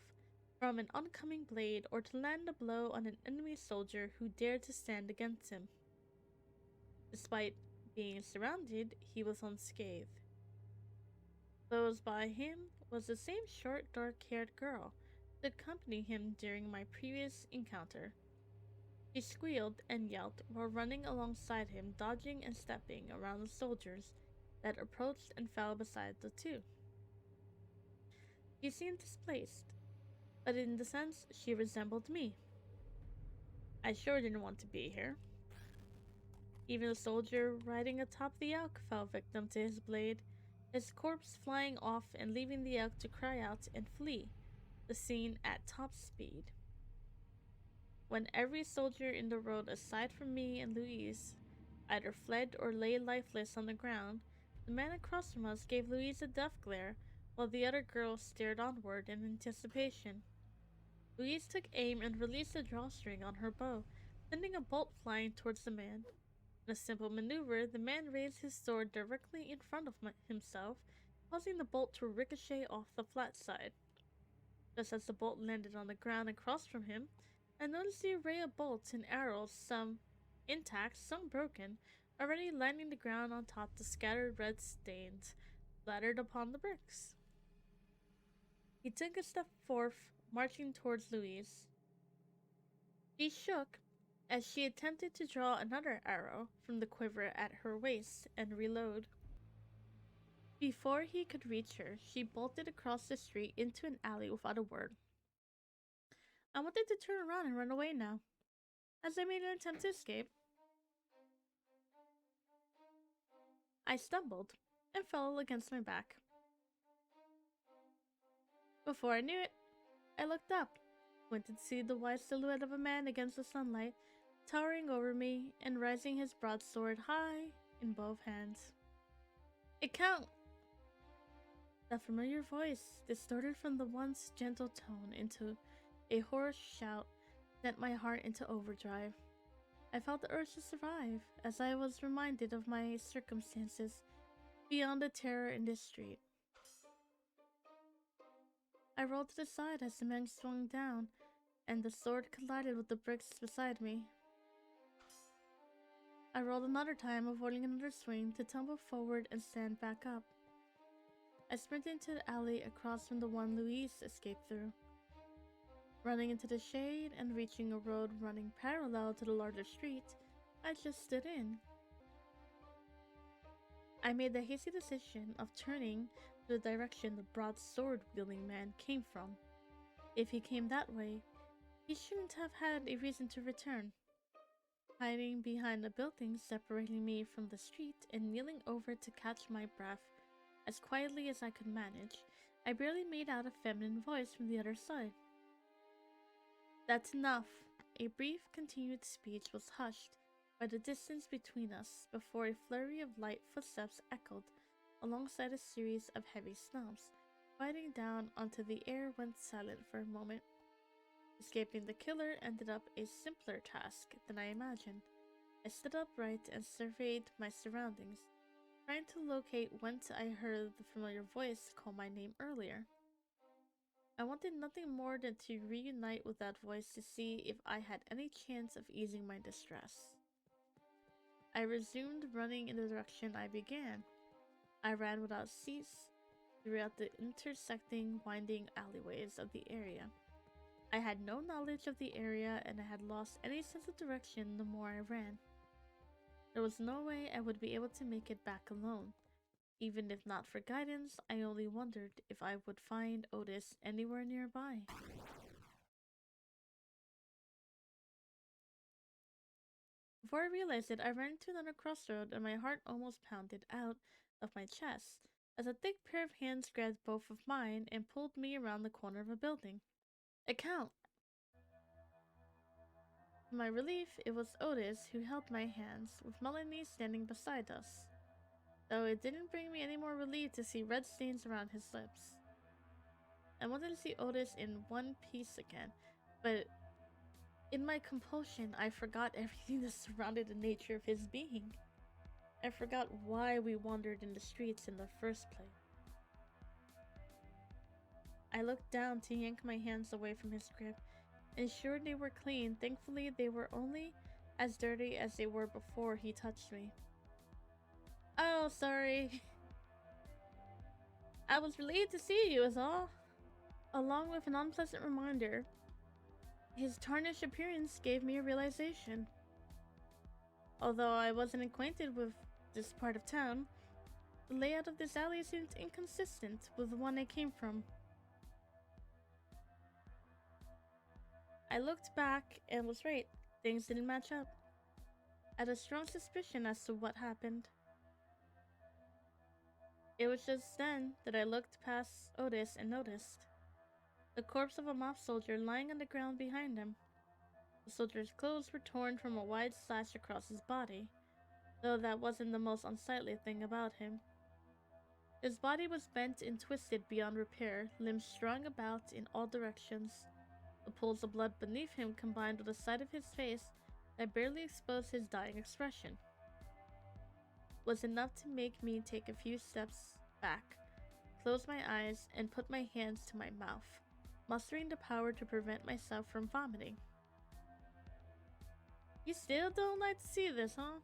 S1: from an oncoming blade or to land a blow on an enemy soldier who dared to stand against him. Despite being surrounded, he was unscathed. Close by him was the same short, dark-haired girl that accompanied him during my previous encounter. She squealed and yelped while running alongside him, dodging and stepping around the soldiers that approached and fell beside the two. She seemed displaced, but in the sense she resembled me. I sure didn't want to be here. Even the soldier riding atop the elk fell victim to his blade, his corpse flying off and leaving the elk to cry out and flee the scene at top speed. When every soldier in the road aside from me and Louise either fled or lay lifeless on the ground, the man across from us gave Louise a death glare while the other girl stared onward in anticipation. Louise took aim and released a drawstring on her bow, sending a bolt flying towards the man. In a simple maneuver, the man raised his sword directly in front of himself, causing the bolt to ricochet off the flat side. Just as the bolt landed on the ground across from him, I noticed the array of bolts and arrows, some intact, some broken, already lining the ground on top the scattered red stains splattered upon the bricks. He took a step forth, marching towards Louise. She shook as she attempted to draw another arrow from the quiver at her waist and reload. Before he could reach her, she bolted across the street into an alley without a word. I wanted to turn around and run away now. As I made an attempt to escape, I stumbled and fell against my back. Before I knew it, I looked up, pointed to see the white silhouette of a man against the sunlight, towering over me and raising his broadsword high in both hands. "It count!" That familiar voice, distorted from the once gentle tone into a hoarse shout, sent my heart into overdrive. I felt the urge to survive as I was reminded of my circumstances beyond the terror in this street. I rolled to the side as the man swung down, and the sword collided with the bricks beside me. I rolled another time, avoiding another swing, to tumble forward and stand back up. I sprinted into the alley across from the one Louise escaped through, running into the shade and reaching a road running parallel to the larger street I just stood in. I made the hasty decision of turning to the direction the broad sword-wielding man came from. If he came that way, he shouldn't have had a reason to return. Hiding behind a building separating me from the street and kneeling over to catch my breath as quietly as I could manage, I barely made out a feminine voice from the other side. "That's enough." A brief, continued speech was hushed by the distance between us before a flurry of light footsteps echoed alongside a series of heavy stomps, quieting down until the air went silent for a moment. Escaping the killer ended up a simpler task than I imagined. I stood upright and surveyed my surroundings, trying to locate whence I heard the familiar voice call my name earlier. I wanted nothing more than to reunite with that voice to see if I had any chance of easing my distress. I resumed running in the direction I began. I ran without cease throughout the intersecting, winding alleyways of the area. I had no knowledge of the area and I had lost any sense of direction the more I ran. There was no way I would be able to make it back alone. Even if not for guidance, I only wondered if I would find Otis anywhere nearby. Before I realized it, I ran into another crossroad and my heart almost pounded out of my chest as a thick pair of hands grabbed both of mine and pulled me around the corner of a building. "Account!" To my relief, it was Otis who held my hands, with Melanie standing beside us. though it didn't bring me any more relief to see red stains around his lips. I wanted to see Otis in one piece again, but in my compulsion, I forgot everything that surrounded the nature of his being. I forgot why we wandered in the streets in the first place. I looked down to yank my hands away from his grip, ensured they were clean. Thankfully, they were only as dirty as they were before he touched me. Oh, sorry. I was relieved to see you, is all. Along with an unpleasant reminder, his tarnished appearance gave me a realization. Although I wasn't acquainted with this part of town, the layout of this alley seemed inconsistent with the one I came from. I looked back and was right. Things didn't match up. I had a strong suspicion as to what happened. It was just then that I looked past Otis and noticed the corpse of a mob soldier lying on the ground behind him. The soldier's clothes were torn from a wide slash across his body, though that wasn't the most unsightly thing about him. His body was bent and twisted beyond repair, limbs strung about in all directions. The pools of blood beneath him combined with the side of his face that barely exposed his dying expression was enough to make me take a few steps back, close my eyes, and put my hands to my mouth, mustering the power to prevent myself from vomiting. You still don't like to see this, huh?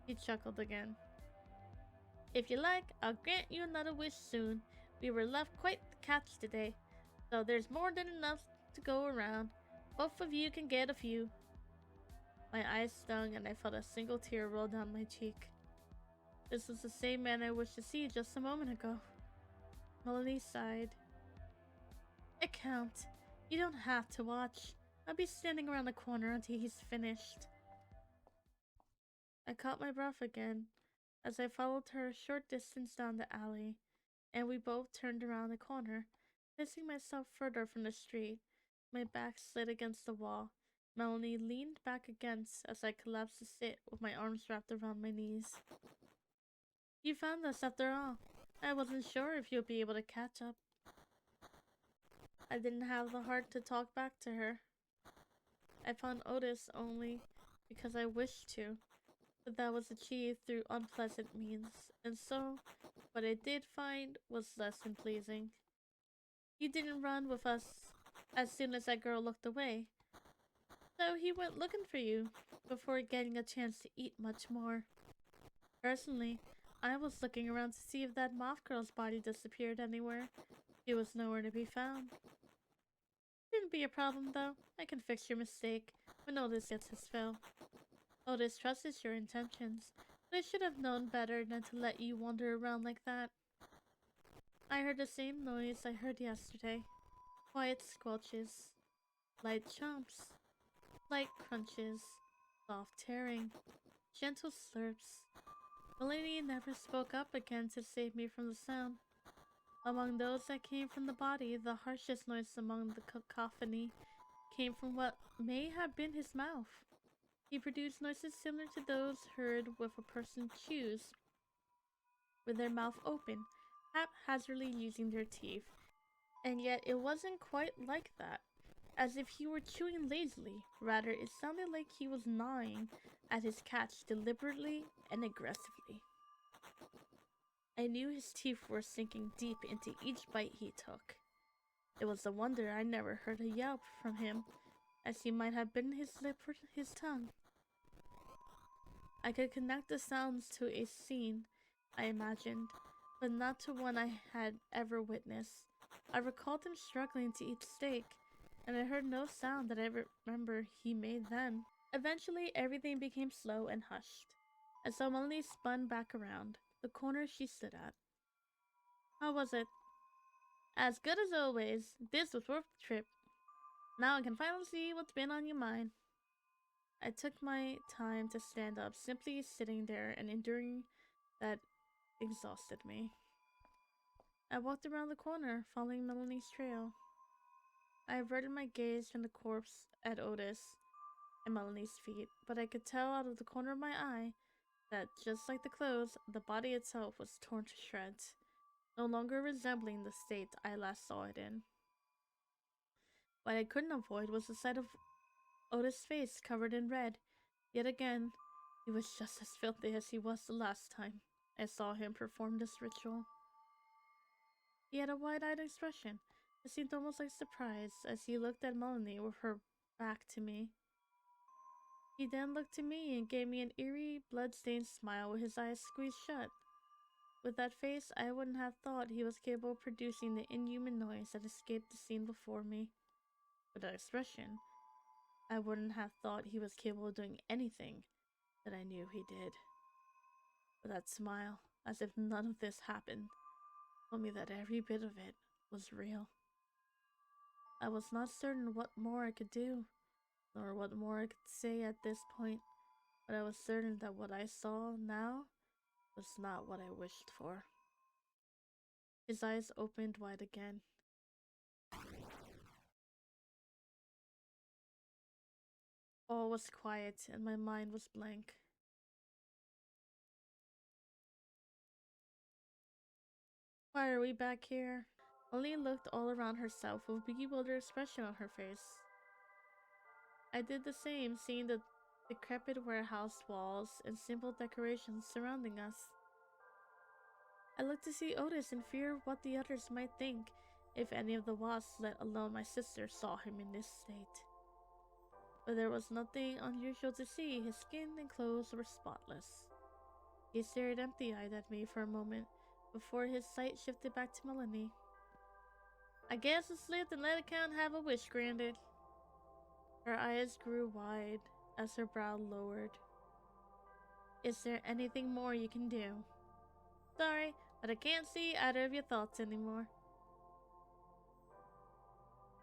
S1: He chuckled again. If you like, I'll grant you another wish soon. We were left quite the catch today, so there's more than enough to go around. Both of you can get a few. My eyes stung and I felt a single tear roll down my cheek. This was the same man I wished to see just a moment ago. Melanie sighed. It can't. You don't have to watch. I'll be standing around the corner until he's finished. I caught my breath again as I followed her a short distance down the alley, and we both turned around the corner, placing myself further from the street. My back slid against the wall. Melanie leaned back against as I collapsed to sit with my arms wrapped around my knees. You found us after all. I wasn't sure if you'd be able to catch up. I didn't have the heart to talk back to her. I found Otis only because I wished to, but that was achieved through unpleasant means, and so what I did find was less than pleasing. You didn't run with us as soon as that girl looked away, so he went looking for you before getting a chance to eat much more. Personally, I was looking around to see if that moth girl's body disappeared anywhere. She was nowhere to be found. Shouldn't be a problem though. I can fix your mistake when Otis gets his fill. Otis trusts your intentions, but I should have known better than to let you wander around like that. I heard the same noise I heard yesterday. Quiet squelches, light chomps, light crunches, soft tearing, gentle slurps. Melanie never spoke up again to save me from the sound. Among those that came from the body, the harshest noise among the cacophony came from what may have been his mouth. He produced noises similar to those heard with a person chews, with their mouth open, haphazardly using their teeth. And yet it wasn't quite like that, as if he were chewing lazily. Rather, it sounded like he was gnawing at his catch deliberately and aggressively. I knew his teeth were sinking deep into each bite he took. It was a wonder I never heard a yelp from him, as he might have bitten his lip or his tongue. I could connect the sounds to a scene, I imagined, but not to one I had ever witnessed. I recalled him struggling to eat steak, and I heard no sound that I remember he made then. Eventually, everything became slow and hushed, as so Melanie spun back around, the corner she stood at. How was it? As good as always. This was worth the trip. Now I can finally see what's been on your mind. I took my time to stand up, simply sitting there and enduring that exhausted me. I walked around the corner, following Melanie's trail. I averted my gaze from the corpse at Otis and Melanie's feet, but I could tell out of the corner of my eye that just like the clothes, the body itself was torn to shreds, no longer resembling the state I last saw it in. What I couldn't avoid was the sight of Otis' face covered in red. Yet again, he was just as filthy as he was the last time I saw him perform this ritual. He had a wide-eyed expression that seemed almost like surprise as he looked at Melanie with her back to me. He then looked to me and gave me an eerie, blood-stained smile with his eyes squeezed shut. With that face, I wouldn't have thought he was capable of producing the inhuman noise that escaped the scene before me. With that expression, I wouldn't have thought he was capable of doing anything that I knew he did. With that smile, as if none of this happened, told me that every bit of it was real. I was not certain what more I could do, nor what more I could say at this point, but I was certain that what I saw now was not what I wished for. His eyes opened wide again. All was quiet, and my mind was blank. Why are we back here? Molly looked all around herself with a bewildered expression on her face. I did the same, seeing the decrepit warehouse walls and simple decorations surrounding us. I looked to see Otis in fear of what the others might think if any of the wasps, let alone my sister, saw him in this state. But there was nothing unusual to see. His skin and clothes were spotless. He stared empty-eyed at me for a moment before his sight shifted back to Melanie. I guess it's lived and let a count have a wish granted. Her eyes grew wide as her brow lowered. Is there anything more you can do? Sorry, but I can't see either of your thoughts anymore.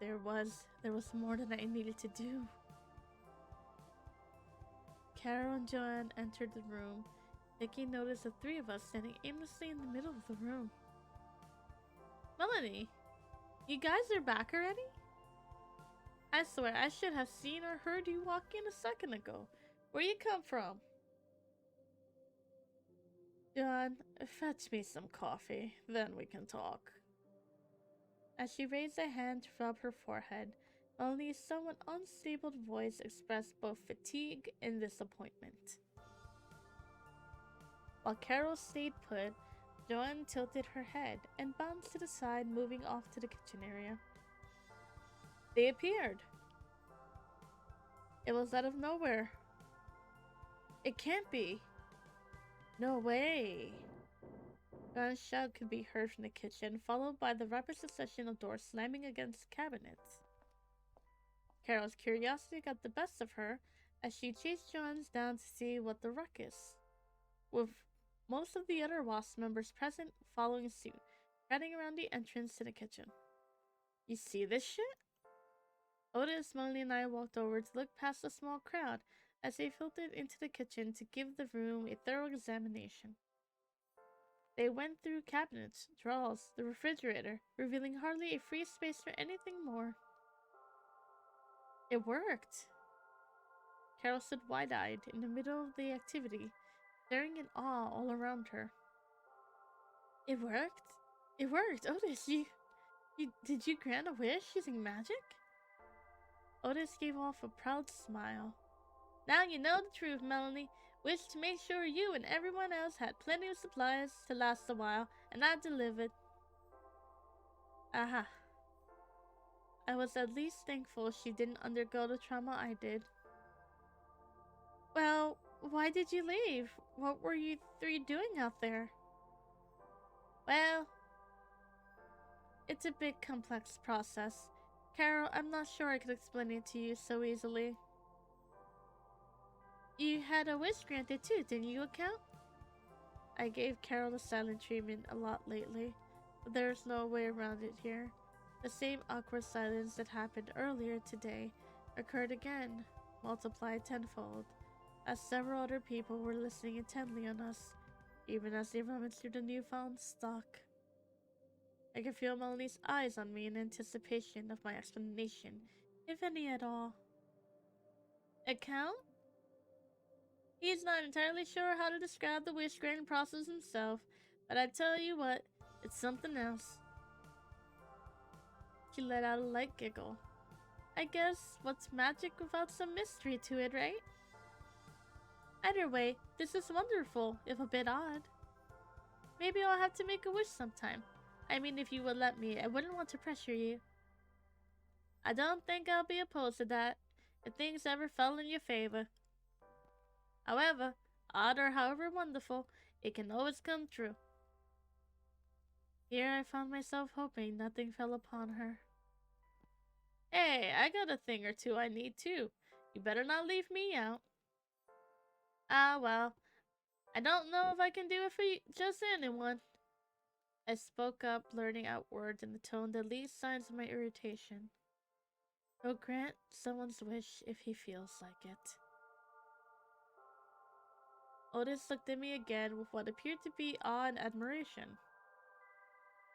S1: There was more that I needed to do. Carol and Joanne entered the room, taking notice of three of us standing aimlessly in the middle of the room. Melanie, you guys are back already? I swear I should have seen or heard you walk in a second ago. Where you come from? John, fetch me some coffee, then we can talk. As she raised a hand to rub her forehead, Melanie's somewhat unstable voice expressed both fatigue and disappointment. While Carol stayed put, Joanne tilted her head and bounced to the side, moving off to the kitchen area. They appeared. It was out of nowhere. It can't be. No way. Joanne's shout could be heard from the kitchen, followed by the rapid succession of doors slamming against cabinets. Carol's curiosity got the best of her as she chased Joanne's down to see what the ruckus, with most of the other WASP members present following suit, heading around the entrance to the kitchen. You see this shit? Otis, Melanie, and I walked over to look past the small crowd as they filtered into the kitchen to give the room a thorough examination. They went through cabinets, drawers, the refrigerator, revealing hardly a free space for anything more. It worked. Carol stood wide-eyed in the middle of the activity, staring in awe all around her. It worked? It worked! Otis, did you grant a wish using magic? Otis gave off a proud smile. Now you know the truth, Melanie. Wished to make sure you and everyone else had plenty of supplies to last a while, and I delivered. Aha. I was at least thankful she didn't undergo the trauma I did. Well, why did you leave? What were you three doing out there? Well, it's a big complex process. Carol, I'm not sure I could explain it to you so easily. You had a wish granted too, didn't you, Account? I gave Carol the silent treatment a lot lately, but there's no way around it here. The same awkward silence that happened earlier today occurred again, multiplied tenfold, as several other people were listening intently on us, even as they rummaged through the newfound stock. I could feel Melanie's eyes on me in anticipation of my explanation, if any at all. Account? He's not entirely sure how to describe the wish granting process himself, but I tell you what, it's something else. She let out a light giggle. I guess what's magic without some mystery to it, right? Either way, this is wonderful, if a bit odd. Maybe I'll have to make a wish sometime. I mean, if you would let me, I wouldn't want to pressure you. I don't think I'll be opposed to that, if things ever fell in your favor. However, odd or however wonderful, it can always come true. Here I found myself hoping nothing fell upon her. Hey, I got a thing or two I need too. You better not leave me out. Ah, well, I don't know if I can do it for just anyone. I spoke up, blurting out words in the tone that least signs of my irritation. He'll grant someone's wish if he feels like it. Otis looked at me again with what appeared to be awe and admiration.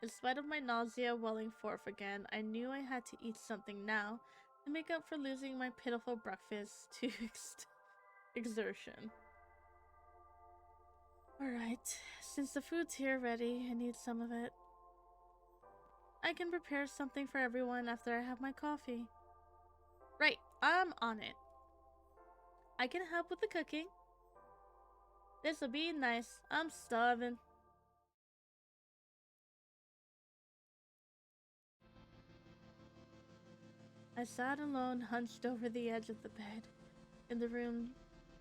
S1: In spite of my nausea welling forth again, I knew I had to eat something now to make up for losing my pitiful breakfast to exertion. Alright, since the food's here ready, I need some of it. I can prepare something for everyone after I have my coffee. Right, I'm on it. I can help with the cooking. This'll be nice. I'm starving. I sat alone, hunched over the edge of the bed, in the room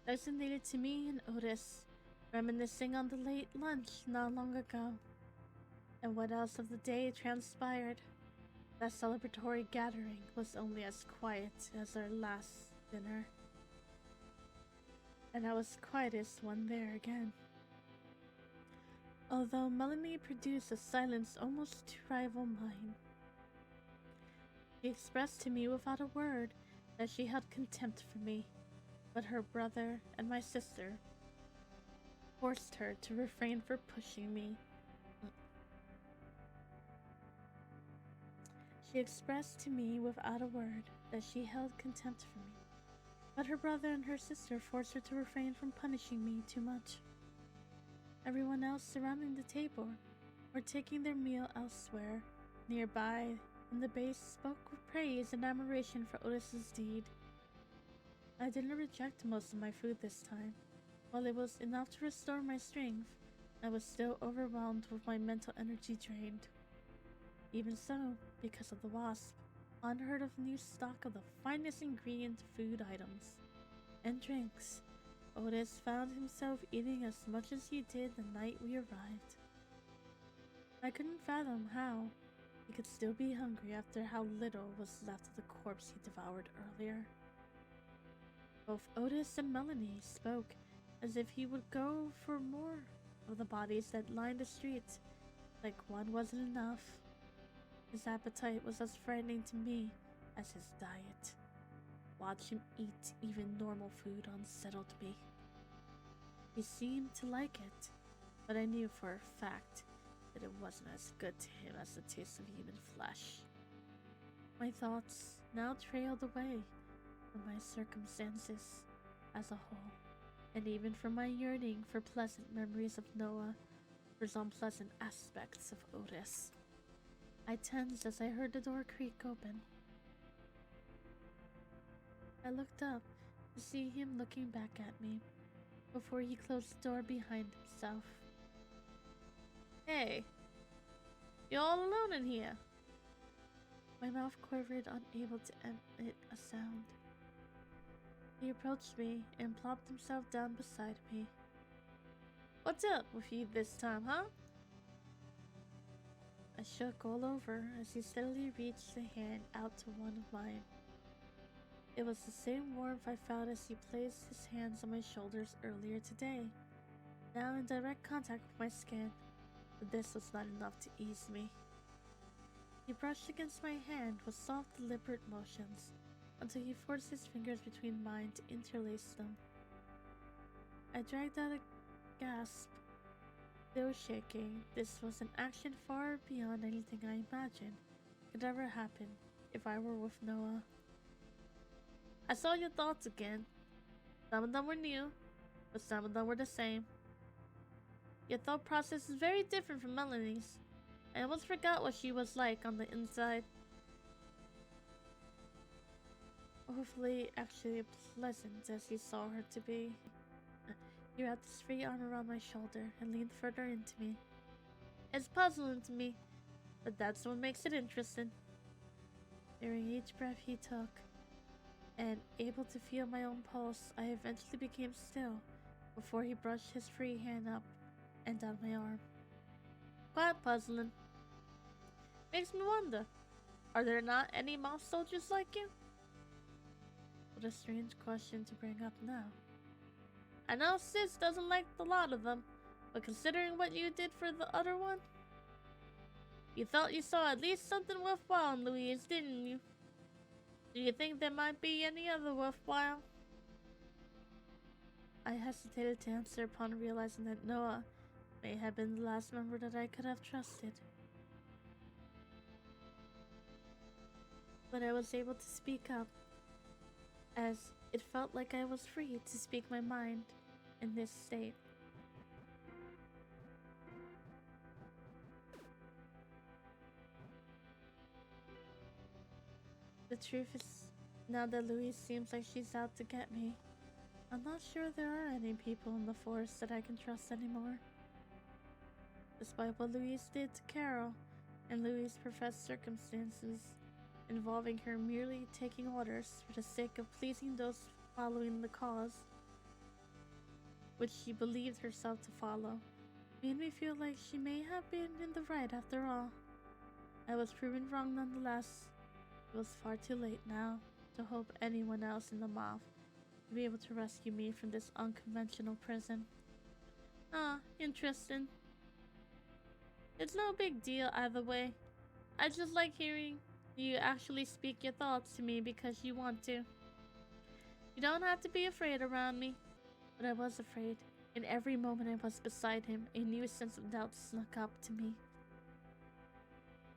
S1: designated to me and Otis, reminiscing on the late lunch not long ago, and what else of the day transpired. That celebratory gathering was only as quiet as our last dinner, and I was quietest one there again. Although Melanie produced a silence almost to rival mine, she expressed to me without a word that she held contempt for me, but her brother and my sister forced her to refrain from pushing me. She expressed to me without a word that she held contempt for me, but her brother and her sister forced her to refrain from punishing me too much. Everyone else surrounding the table were taking their meal elsewhere. Nearby, in the base, spoke with praise and admiration for Otis's deed. I didn't reject most of my food this time. While it was enough to restore my strength, I was still overwhelmed with my mental energy drained. Even so, because of the wasp, unheard of new stock of the finest ingredient food items and drinks, Otis found himself eating as much as he did the night we arrived. I couldn't fathom how he could still be hungry after how little was left of the corpse he devoured earlier. Both Otis and Melanie spoke as if he would go for more of the bodies that lined the streets, like one wasn't enough. His appetite was as frightening to me as his diet. Watch him eat even normal food unsettled me. He seemed to like it, but I knew for a fact that it wasn't as good to him as the taste of human flesh. My thoughts now trailed away from my circumstances as a whole, and even from my yearning for pleasant memories of Noah, for some unpleasant aspects of Otis. I tensed as I heard the door creak open. I looked up to see him looking back at me before he closed the door behind himself. Hey, you all alone in here? My mouth quivered, unable to emit a sound. He approached me and plopped himself down beside me. What's up with you this time, huh? I shook all over as he steadily reached a hand out to one of mine. It was the same warmth I felt as he placed his hands on my shoulders earlier today, now in direct contact with my skin, but this was not enough to ease me. He brushed against my hand with soft, deliberate motions until he forced his fingers between mine to interlace them. I dragged out a gasp. Still shaking, this was an action far beyond anything I imagined could ever happen if I were with Noah. I saw your thoughts again. Some of them were new, but some of them were the same. Your thought process is very different from Melanie's. I almost forgot what she was like on the inside. Hopefully, actually pleasant as he saw her to be. He wrapped his free arm around my shoulder and leaned further into me. It's puzzling to me, but that's what makes it interesting. During each breath he took, and able to feel my own pulse, I eventually became still before he brushed his free hand up and down my arm. Quite puzzling. Makes me wonder, are there not any moth soldiers like you? What a strange question to bring up now. I know Sis doesn't like a lot of them, but considering what you did for the other one, you thought you saw at least something worthwhile in Louise, didn't you? Do you think there might be any other worthwhile? I hesitated to answer upon realizing that Noah may have been the last member that I could have trusted. But I was able to speak up, as it felt like I was free to speak my mind in this state. The truth is, now that Louise seems like she's out to get me, I'm not sure there are any people in the forest that I can trust anymore. Despite what Louise did to Carol and Louise's professed circumstances involving her merely taking orders for the sake of pleasing those following the cause, which she believed herself to follow, made me feel like she may have been in the right after all. I was proven wrong nonetheless. It was far too late now to hope anyone else in the mob would be able to rescue me from this unconventional prison. Ah, interesting. It's no big deal either way. I just like hearing you actually speak your thoughts to me because you want to. You don't have to be afraid around me. But I was afraid. In every moment I was beside him, a new sense of doubt snuck up to me.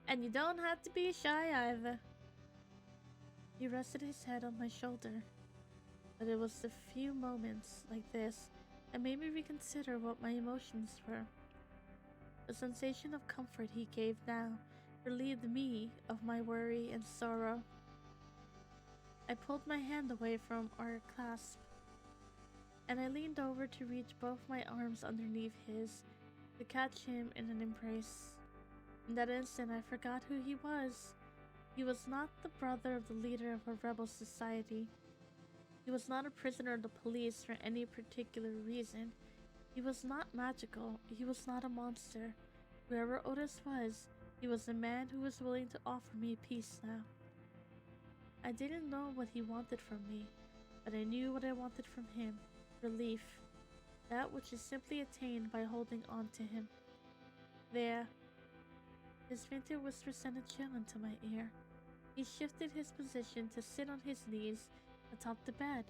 S1: And you don't have to be shy either. He rested his head on my shoulder. But it was the few moments like this that made me reconsider what my emotions were. The sensation of comfort he gave now relieved me of my worry and sorrow. I pulled my hand away from our clasp, and I leaned over to reach both my arms underneath his to catch him in an embrace. In that instant, I forgot who he was. He was not the brother of the leader of a rebel society. He was not a prisoner of the police for any particular reason. He was not magical. He was not a monster. Whoever Otis was, he was a man who was willing to offer me peace now. I didn't know what he wanted from me, but I knew what I wanted from him. Relief. That which is simply attained by holding on to him. There. His fainter whisper sent a chill into my ear. He shifted his position to sit on his knees atop the bed,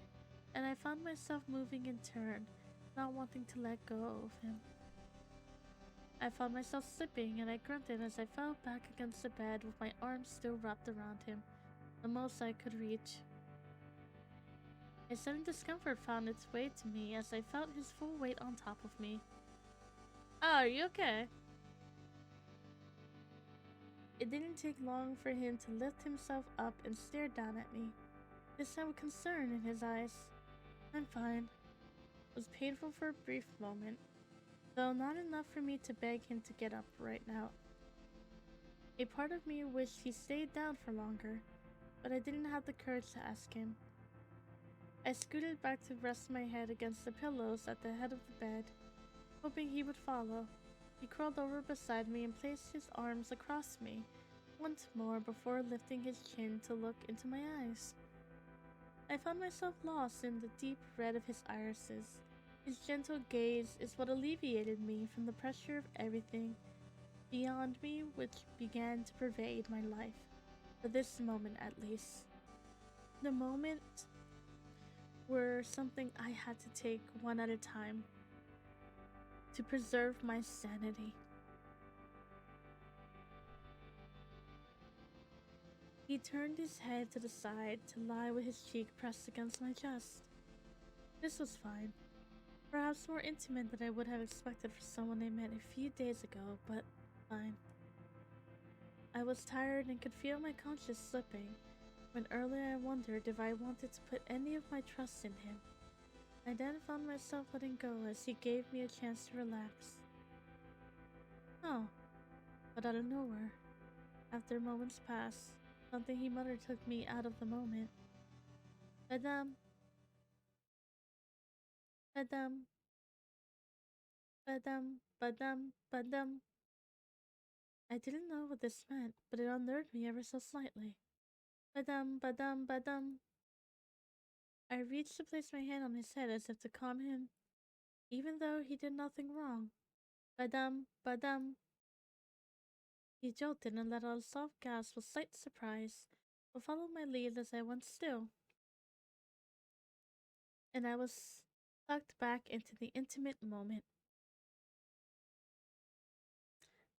S1: and I found myself moving in turn, not wanting to let go of him. I found myself slipping, and I grunted as I fell back against the bed with my arms still wrapped around him, the most I could reach. A sudden discomfort found its way to me as I felt his full weight on top of me. Oh, are you okay? It didn't take long for him to lift himself up and stare down at me, this time with concern in his eyes. I'm fine. It was painful for a brief moment, though not enough for me to beg him to get up right now. A part of me wished he stayed down for longer, but I didn't have the courage to ask him. I scooted back to rest my head against the pillows at the head of the bed, hoping he would follow. He crawled over beside me and placed his arms across me once more before lifting his chin to look into my eyes. I found myself lost in the deep red of his irises. His gentle gaze is what alleviated me from the pressure of everything beyond me which began to pervade my life, for this moment at least. The moment were something I had to take one at a time to preserve my sanity. He turned his head to the side to lie with his cheek pressed against my chest. This was fine. Perhaps more intimate than I would have expected for someone I met a few days ago, but fine. I was tired and could feel my conscience slipping when earlier I wondered if I wanted to put any of my trust in him. I then found myself letting go as he gave me a chance to relax. Oh, but out of nowhere, after moments passed, something he muttered took me out of the moment. Badam, badam, badam, badam, badam. I didn't know what this meant, but it unnerved me ever so slightly. Badam, badam, badam. I reached to place my hand on his head as if to calm him, even though he did nothing wrong. Badam, badam. He jolted and let out a soft gasp with slight surprise, but followed my lead as I went still, and I was sucked back into the intimate moment.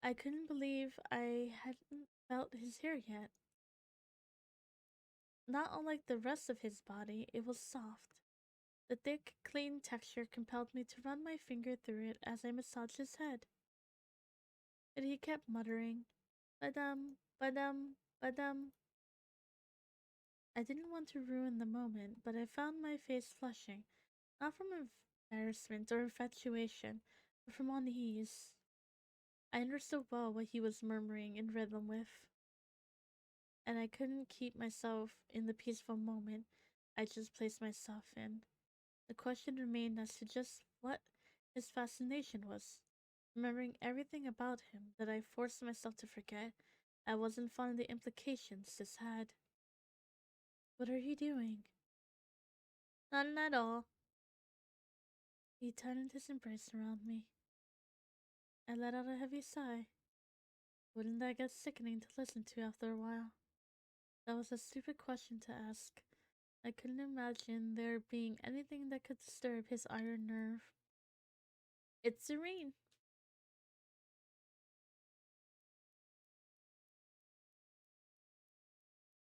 S1: I couldn't believe I hadn't felt his hair yet. Not unlike the rest of his body, it was soft. The thick, clean texture compelled me to run my finger through it as I massaged his head. But he kept muttering, Badam, badam, badam. I didn't want to ruin the moment, but I found my face flushing, not from embarrassment or infatuation, but from unease. I understood well what he was murmuring in rhythm with, and I couldn't keep myself in the peaceful moment I just placed myself in. The question remained as to just what his fascination was. Remembering everything about him that I forced myself to forget, I wasn't finding the implications this had. What are you doing? None at all. He tightened his embrace around me. I let out a heavy sigh. Wouldn't that get sickening to listen to after a while? That was a stupid question to ask. I couldn't imagine there being anything that could disturb his iron nerve. It's serene,